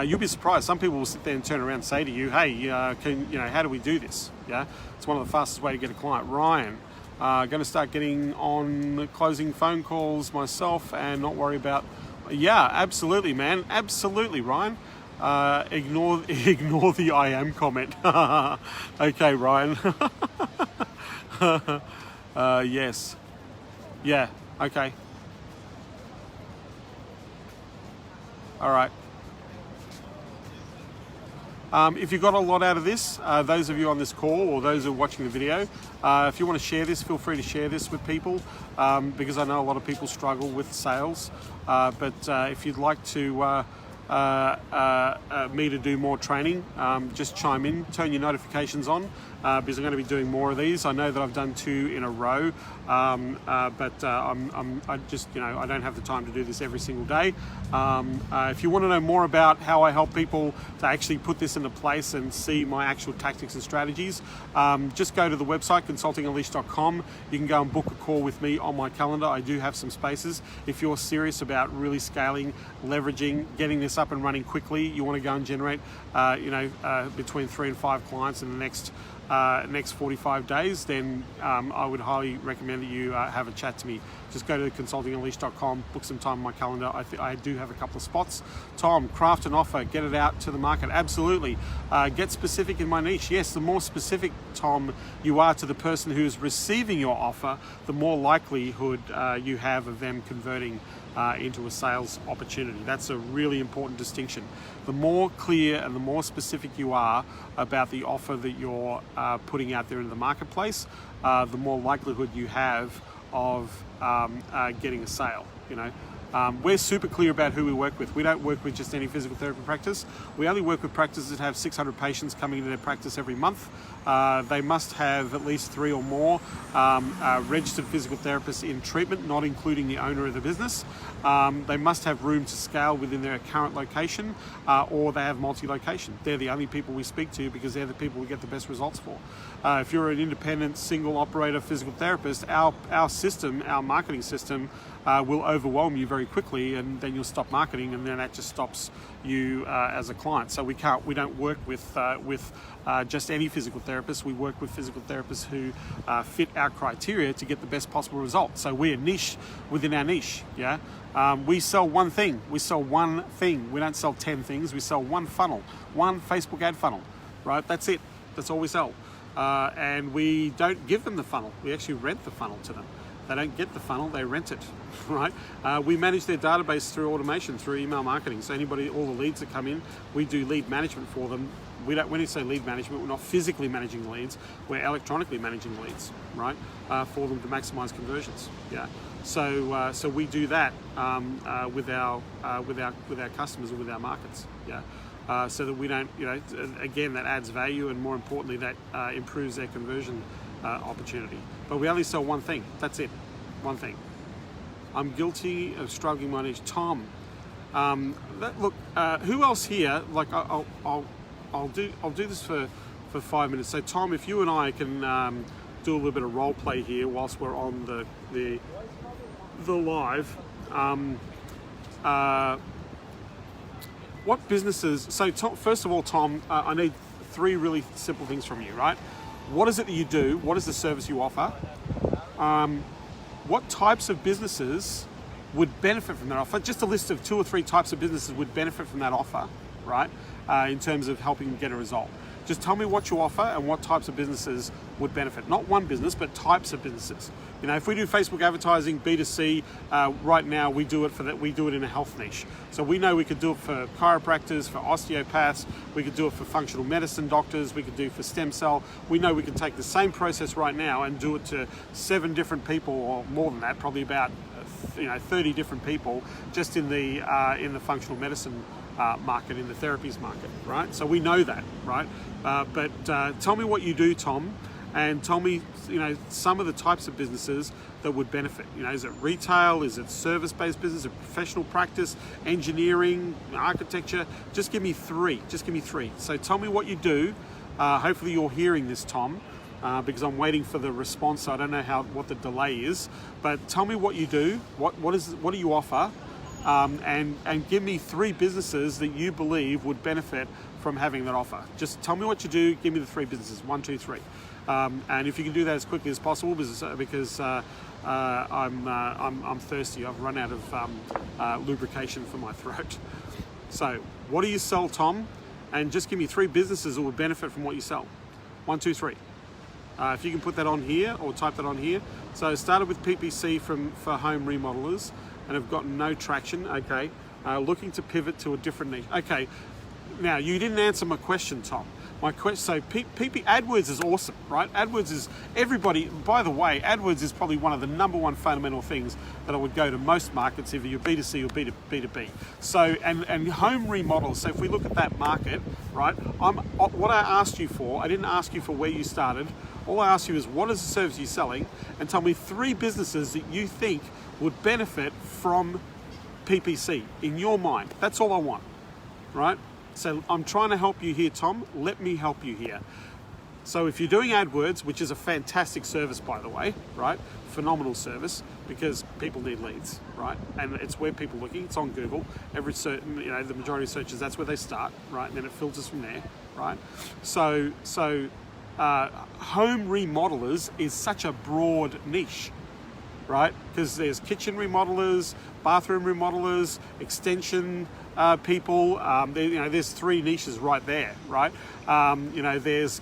You'll be surprised. Some people will sit there and turn around and say to you, hey, how do we do this? Yeah, it's one of the fastest way to get a client. Ryan, going to start getting on closing phone calls myself and not worry about. Yeah, absolutely, man. Absolutely, Ryan. Ignore the I am comment. Okay, Ryan. Yes. Yeah. Okay. All right. If you got a lot out of this, those of you on this call or those who are watching the video, if you want to share this, feel free to share this with people because I know a lot of people struggle with sales. But if you'd like to me to do more training, just chime in, turn your notifications on because I'm going to be doing more of these. I know that I've done 2 in a row, but I just, I don't have the time to do this every single day. If you want to know more about how I help people to actually put this into place and see my actual tactics and strategies, just go to the website consultingunleashed.com. You can go and book a call with me on my calendar. I do have some spaces. If you're serious about really scaling, leveraging, getting this up and running quickly, you want to go and generate between 3 and 5 clients in the next 45 days, then I would highly recommend that you have a chat to me. Just go to consultingunleashed.com, book some time on my calendar. I do have a couple of spots. Tom, craft an offer, get it out to the market. Absolutely. Get specific in my niche. Yes, the more specific, Tom, you are to the person who is receiving your offer, the more likelihood you have of them converting into a sales opportunity. That's a really important distinction. The more clear and the more specific you are about the offer that you're putting out there in the marketplace, the more likelihood you have of getting a sale. We're super clear about who we work with. We don't work with just any physical therapy practice. We only work with practices that have 600 patients coming into their practice every month. They must have at least 3 or more registered physical therapists in treatment, not including the owner of the business. They must have room to scale within their current location, or they have multi-location. They're the only people we speak to because they're the people we get the best results for. If you're an independent single operator physical therapist, our system, our marketing system, will overwhelm you very quickly, and then you'll stop marketing, and then that just stops you as a client. So we don't work with just any physical therapist. We work with physical therapists who fit our criteria to get the best possible result. So we're niche within our niche. Yeah, we sell one thing. We sell one thing. We don't sell 10 things. We sell one funnel, one Facebook ad funnel. Right? That's it. That's all we sell. And we don't give them the funnel. We actually rent the funnel to them. They don't get the funnel, they rent it, right? We manage their database through automation, through email marketing. So all the leads that come in, we do lead management for them. When you say lead management, we're not physically managing the leads, we're electronically managing the leads, right? For them to maximize conversions, yeah. So we do that with our customers and with our markets, yeah. So that we don't, again, that adds value, and more importantly, that improves their conversion opportunity. But we only sell one thing. That's it. One thing. I'm guilty of struggling my niche. Tom, who else here? Like I'll do this for 5 minutes. So Tom, if you and I can do a little bit of role play here whilst we're on the live. What businesses? So Tom, first of all, Tom, I need 3 really simple things from you, right? What is it that you do? What is the service you offer? What types of businesses would benefit from that offer? Just a list of 2 or 3 types of businesses would benefit from that offer, right? In terms of helping them get a result. Just tell me what you offer and what types of businesses would benefit. Not one business, but types of businesses. If we do Facebook advertising, B2C, right now we do it in a health niche. So we know we could do it for chiropractors, for osteopaths, we could do it for functional medicine doctors, we could do it for stem cell. We know we can take the same process right now and do it to 7 different people, or more than that, probably about 30 different people just in the functional medicine market, in the therapies market, right? So we know that, right? But tell me what you do, Tom, and tell me, some of the types of businesses that would benefit. Is it retail? Is it service-based business? Is it professional practice, engineering, architecture? Just give me three. So tell me what you do. Hopefully you're hearing this, Tom, because I'm waiting for the response. So I don't know what the delay is, but tell me what you do. What do you offer? And give me three businesses that you believe would benefit from having that offer. Just tell me what you do. Give me the three businesses. 1, 2, 3. And if you can do that as quickly as possible, because I'm thirsty. I've run out of lubrication for my throat. So, what do you sell, Tom? And just give me three businesses that would benefit from what you sell. 1, 2, 3. If you can put that on here or type that on here. So, I started with PPC for home remodelers and have gotten no traction. Okay, looking to pivot to a different niche. Okay, now you didn't answer my question, Tom. My question, so AdWords is awesome, right? AdWords is everybody. By the way, AdWords is probably one of the number one fundamental things that I would go to most markets, either you're B2C or B2B. So, and home remodels. So if we look at that market, right? What I asked you for, I didn't ask you for where you started. All I asked you is what is the service you're selling, and tell me three businesses that you think would benefit from PPC in your mind. That's all I want, right? So I'm trying to help you here, Tom. Let me help you here. So if you're doing AdWords, which is a fantastic service, by the way, right? Phenomenal service, because people need leads, right? And it's where people are looking. It's on Google. The majority of searches, that's where they start, right? And then it filters from there, right? So home remodelers is such a broad niche, right? Because there's kitchen remodelers, bathroom remodelers, extension people. There's three niches right there, right? There's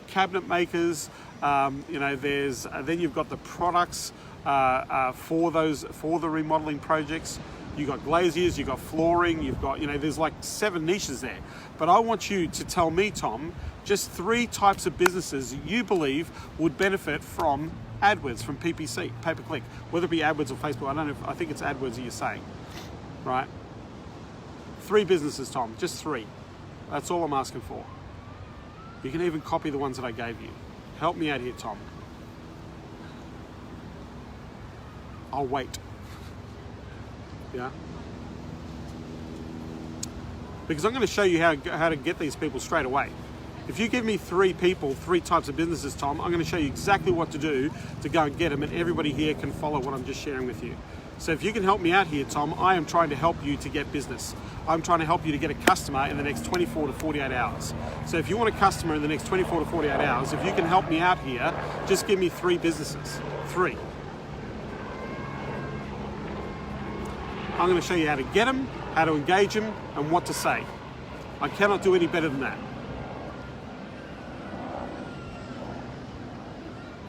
cabinet makers. Then you've got the products for the remodeling projects. You've got glaziers, you've got flooring, you've got, there's like 7 niches there. But I want you to tell me, Tom, just 3 types of businesses you believe would benefit from AdWords, from PPC, pay-per-click, whether it be AdWords or Facebook. I don't know, I think it's AdWords that you're saying, right? 3 businesses, Tom, just 3. That's all I'm asking for. You can even copy the ones that I gave you. Help me out here, Tom. I'll wait. Yeah? Because I'm going to show you how to get these people straight away. If you give me 3 people, 3 types of businesses, Tom, I'm going to show you exactly what to do to go and get them, and everybody here can follow what I'm just sharing with you. So if you can help me out here, Tom, I am trying to help you to get business. I'm trying to help you to get a customer in the next 24 to 48 hours. So if you want a customer in the next 24 to 48 hours, if you can help me out here, just give me 3 businesses. 3. I'm going to show you how to get them, how to engage them, and what to say. I cannot do any better than that.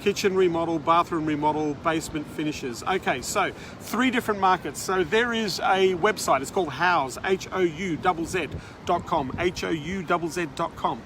Kitchen remodel, bathroom remodel, basement finishes. Okay, so 3 different markets. So there is a website, it's called Houzz, HOUZZ.com, HOUZZ.com.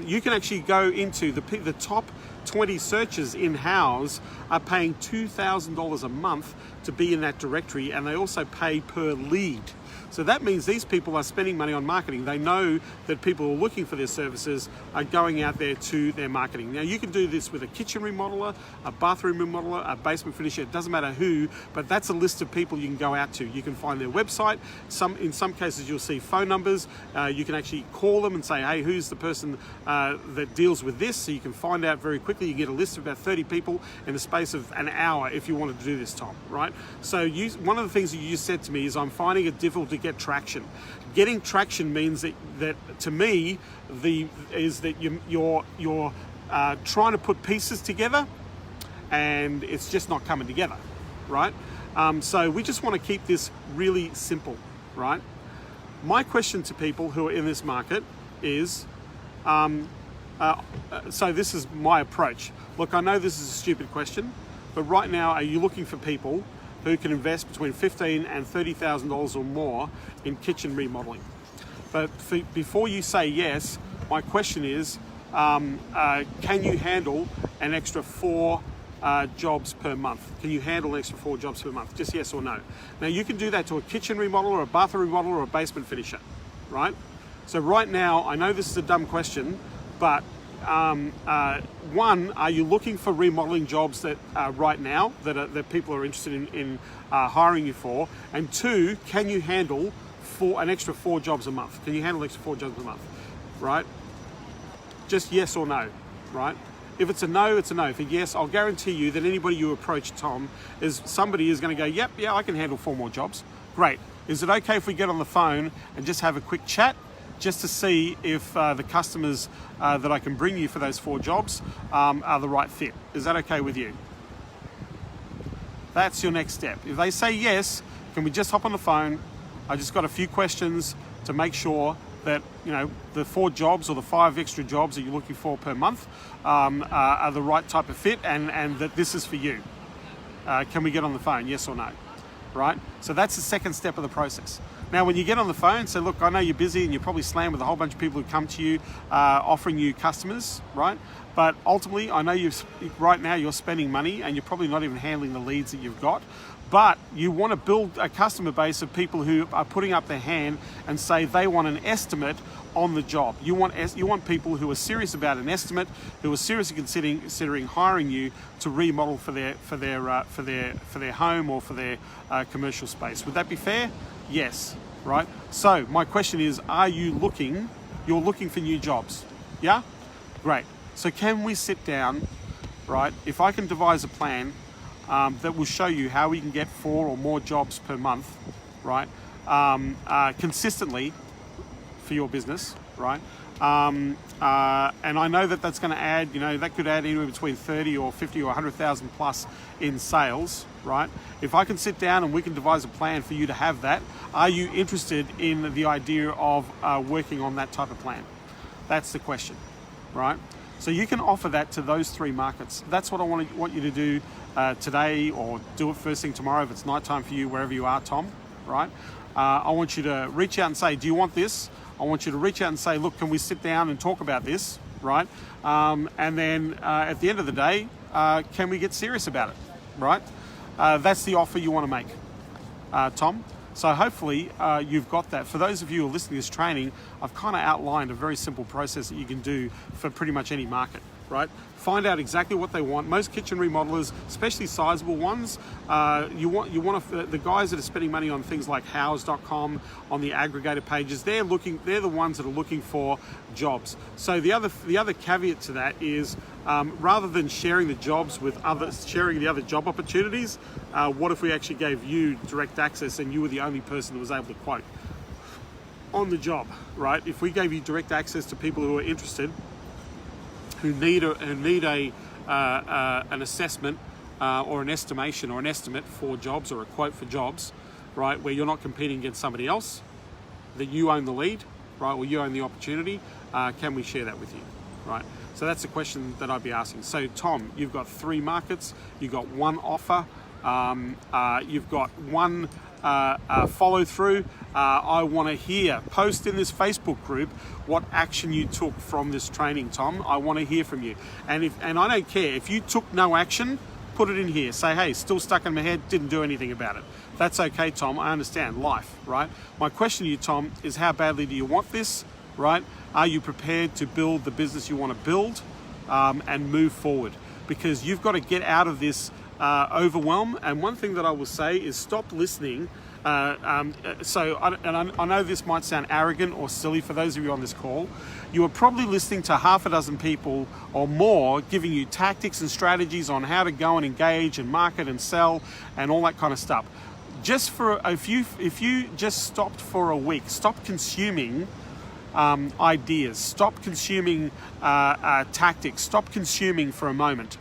You can actually go into the top 20 searches in Houzz are paying $2,000 a month to be in that directory, and they also pay per lead. So that means these people are spending money on marketing. They know that people who are looking for their services are going out there to their marketing. Now you can do this with a kitchen remodeler, a bathroom remodeler, a basement finisher. It doesn't matter who, but that's a list of people you can go out to. You can find their website. In some cases you'll see phone numbers. You can actually call them and say, hey, who's the person that deals with this? So you can find out very quickly. You can get a list of about 30 people in the space of an hour if you wanted to do this, Tom, right? So one of the things that you said to me is I'm finding it difficult to get traction. Getting traction means that to me you're trying to put pieces together and it's just not coming together, right? So we just want to keep this really simple, right? My question to people who are in this market is, so this is my approach. Look, I know this is a stupid question, but right now, are you looking for people who can invest between $15,000 and $30,000 or more in kitchen remodeling? But before you say yes, my question is, can you handle an extra 4 jobs per month? Can you handle an extra 4 jobs per month? Just yes or no. Now you can do that to a kitchen remodeler, or a bathroom remodeler, or a basement finisher, right? So right now, I know this is a dumb question, but one, are you looking for remodeling jobs that right now that people are interested in hiring you for? And two, can you handle an extra 4 jobs a month? Can you handle extra 4 jobs a month? Right? Just yes or no, right? If it's a no, it's a no. If it's a yes, I'll guarantee you that anybody you approach, Tom, somebody is going to go, yep, yeah, I can handle 4 more jobs. Great. Is it okay if we get on the phone and just have a quick chat, just to see if the customers that I can bring you for those 4 jobs are the right fit? Is that okay with you? That's your next step. If they say yes, can we just hop on the phone? I just got a few questions to make sure that, you know, the 4 jobs or the 5 extra jobs that you're looking for per month are the right type of fit, and that this is for you. Can we get on the phone, yes or no? Right? So that's the second step of the process. Now, when you get on the phone, say, look, I know you're busy and you're probably slammed with a whole bunch of people who come to you offering you customers, right? But ultimately, I know right now you're spending money and you're probably not even handling the leads that you've got. But you want to build a customer base of people who are putting up their hand and say they want an estimate on the job. You want people who are serious about an estimate, who are seriously considering hiring you to remodel for their home or for their commercial space. Would that be fair? Yes. Right. So my question is, you're looking for new jobs? Yeah. Great. So can we sit down, right? If I can devise a plan that will show you how we can get 4 or more jobs per month, right? Consistently for your business, right? And I know that that's going to add, that could add anywhere between 30 or 50 or 100,000 plus in sales, right? If I can sit down and we can devise a plan for you to have that, are you interested in the idea of working on that type of plan? That's the question, right? So you can offer that to those 3 markets. That's what I want you to do today, or do it first thing tomorrow if it's nighttime for you, wherever you are, Tom, right? I want you to reach out and say, do you want this? I want you to reach out and say, look, can we sit down and talk about this, right? And then at the end of the day, can we get serious about it, right? That's the offer you want to make, Tom. So hopefully you've got that. For those of you who are listening to this training, I've kind of outlined a very simple process that you can do for pretty much any market, right? Find out exactly what they want. Most kitchen remodelers, especially sizable ones, the guys that are spending money on things like house.com, on the aggregator pages, they're the ones that are looking for jobs. So the other caveat to that is, rather than sharing the jobs with others, sharing the other job opportunities, what if we actually gave you direct access and you were the only person that was able to quote on the job, right? If we gave you direct access to people who are interested, who need an assessment or an estimation or an estimate for jobs, or a quote for jobs, right, where you're not competing against somebody else, that you own the lead, right, or you own the opportunity, can we share that with you, right? So that's the question that I'd be asking. So Tom, you've got 3 markets, you've got 1 offer, you've got 1 follow through. I want to hear, post in this Facebook group what action you took from this training, Tom. I want to hear from you. And I don't care if you took no action, put it in here. Say, hey, still stuck in my head, didn't do anything about it. That's okay, Tom. I understand life, right? My question to you, Tom, is how badly do you want this, right? Are you prepared to build the business you want to build and move forward? Because you've got to get out of this overwhelm. And one thing that I will say is stop listening. I know this might sound arrogant or silly for those of you on this call. You are probably listening to half a dozen people or more giving you tactics and strategies on how to go and engage and market and sell and all that kind of stuff. If you just stopped for a week, stop consuming ideas, stop consuming tactics, stop consuming for a moment.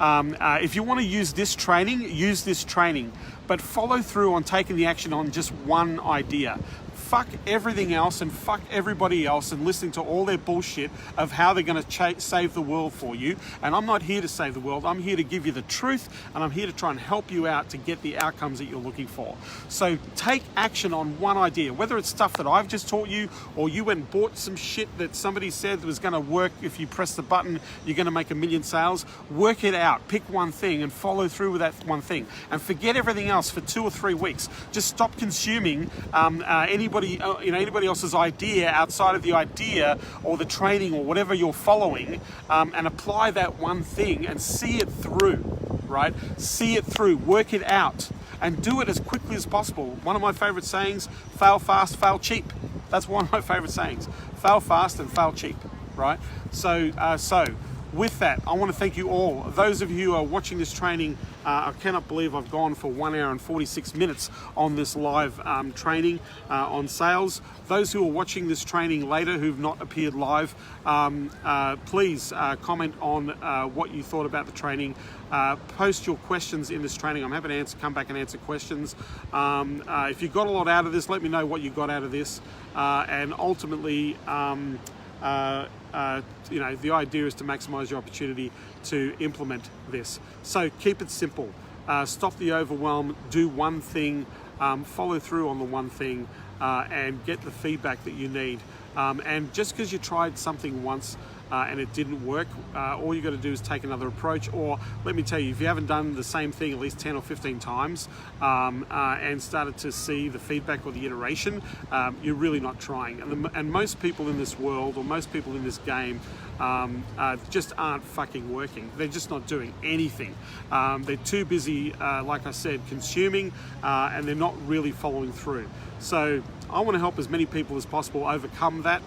If you want to use this training, but follow through on taking the action on just 1 idea. Fuck everything else and fuck everybody else and listening to all their bullshit of how they're going to save the world for you. And I'm not here to save the world. I'm here to give you the truth, and I'm here to try and help you out to get the outcomes that you're looking for. So take action on 1 idea, whether it's stuff that I've just taught you, or you went and bought some shit that somebody said was going to work. If you press the button, you're going to make 1 million sales. Work it out. Pick 1 thing and follow through with that 1 thing, and forget everything else for 2 or 3 weeks. Just stop consuming anybody anybody else's idea outside of the idea or the training or whatever you're following, and apply that one thing and see it through, right? See it through, work it out, and do it as quickly as possible. One of my favorite sayings: fail fast, fail cheap. That's one of my favorite sayings: fail fast and fail cheap, right? So with that, I want to thank you all. Those of you who are watching this training, I cannot believe I've gone for 1 hour and 46 minutes on this live training on sales. Those who are watching this training later who've not appeared live, please comment on what you thought about the training. Post your questions in this training. I'm happy to come back and answer questions. If you got a lot out of this, let me know what you got out of this. And ultimately, the idea is to maximize your opportunity to implement this. So keep it simple. Stop the overwhelm, do one thing, follow through on the one thing, and get the feedback that you need. And just because you tried something once and it didn't work, all you got to do is take another approach. Or let me tell you, if you haven't done the same thing at least 10 or 15 times and started to see the feedback or the iteration, you're really not trying. And most people in this world, or most people in this game, just aren't fucking working. They're just not doing anything. They're too busy, like I said, consuming, and they're not really following through. So I want to help as many people as possible overcome that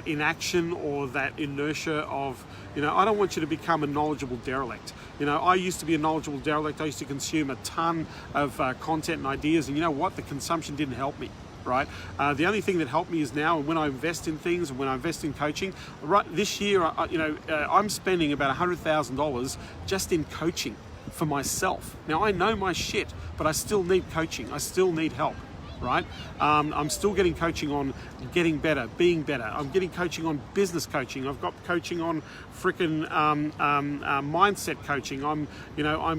inaction or that inertia of, I don't want you to become a knowledgeable derelict. I used to be a knowledgeable derelict. I used to consume a ton of content and ideas, and you know what? The consumption didn't help me. Right. The only thing that helped me is now, when I invest in things and when I invest in coaching, right this year, I'm spending about $100,000 just in coaching for myself. Now I know my shit, but I still need coaching. I still need help. Right? I'm still getting coaching on getting better, being better. I'm getting coaching on business coaching. I've got coaching on freaking mindset coaching. I'm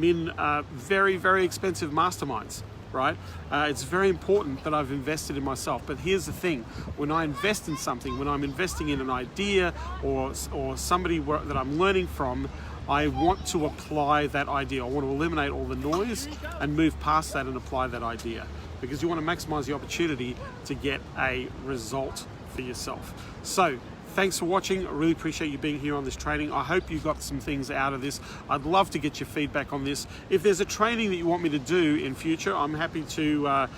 in very, very expensive masterminds. Right? It's very important that I've invested in myself. But here's the thing: when I invest in something, when I'm investing in an idea or somebody that I'm learning from, I want to apply that idea. I want to eliminate all the noise and move past that and apply that idea, because you want to maximize the opportunity to get a result for yourself. So thanks for watching. I really appreciate you being here on this training. I hope you got some things out of this. I'd love to get your feedback on this. If there's a training that you want me to do in future, I'm happy to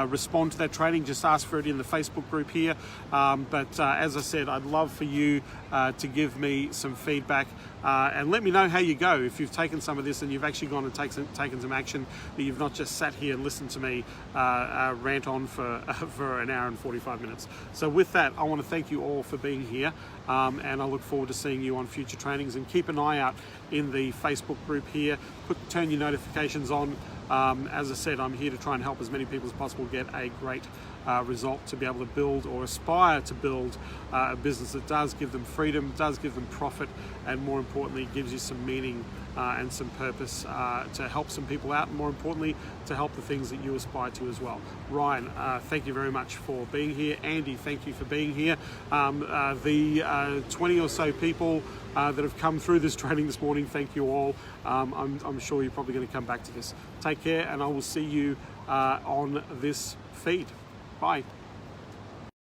respond to that training. Just ask for it in the Facebook group here. But as I said, I'd love for you to give me some feedback and let me know how you go. If you've taken some of this and you've actually gone and taken some action, that you've not just sat here and listened to me rant on for an hour and 45 minutes. So with that, I want to thank you all for being here, and I look forward to seeing you on future trainings. And keep an eye out in the Facebook group here. Turn your notifications on. As I said, I'm here to try and help as many people as possible get a great result, to be able to build or aspire to build a business that does give them freedom, does give them profit, and more importantly, gives you some meaning and some purpose to help some people out, and more importantly, to help the things that you aspire to as well. Ryan, thank you very much for being here. Andy, thank you for being here. The 20 or so people that have come through this training this morning, thank you all. I'm sure you're probably going to come back to this. Take care, and I will see you on this feed. Bye.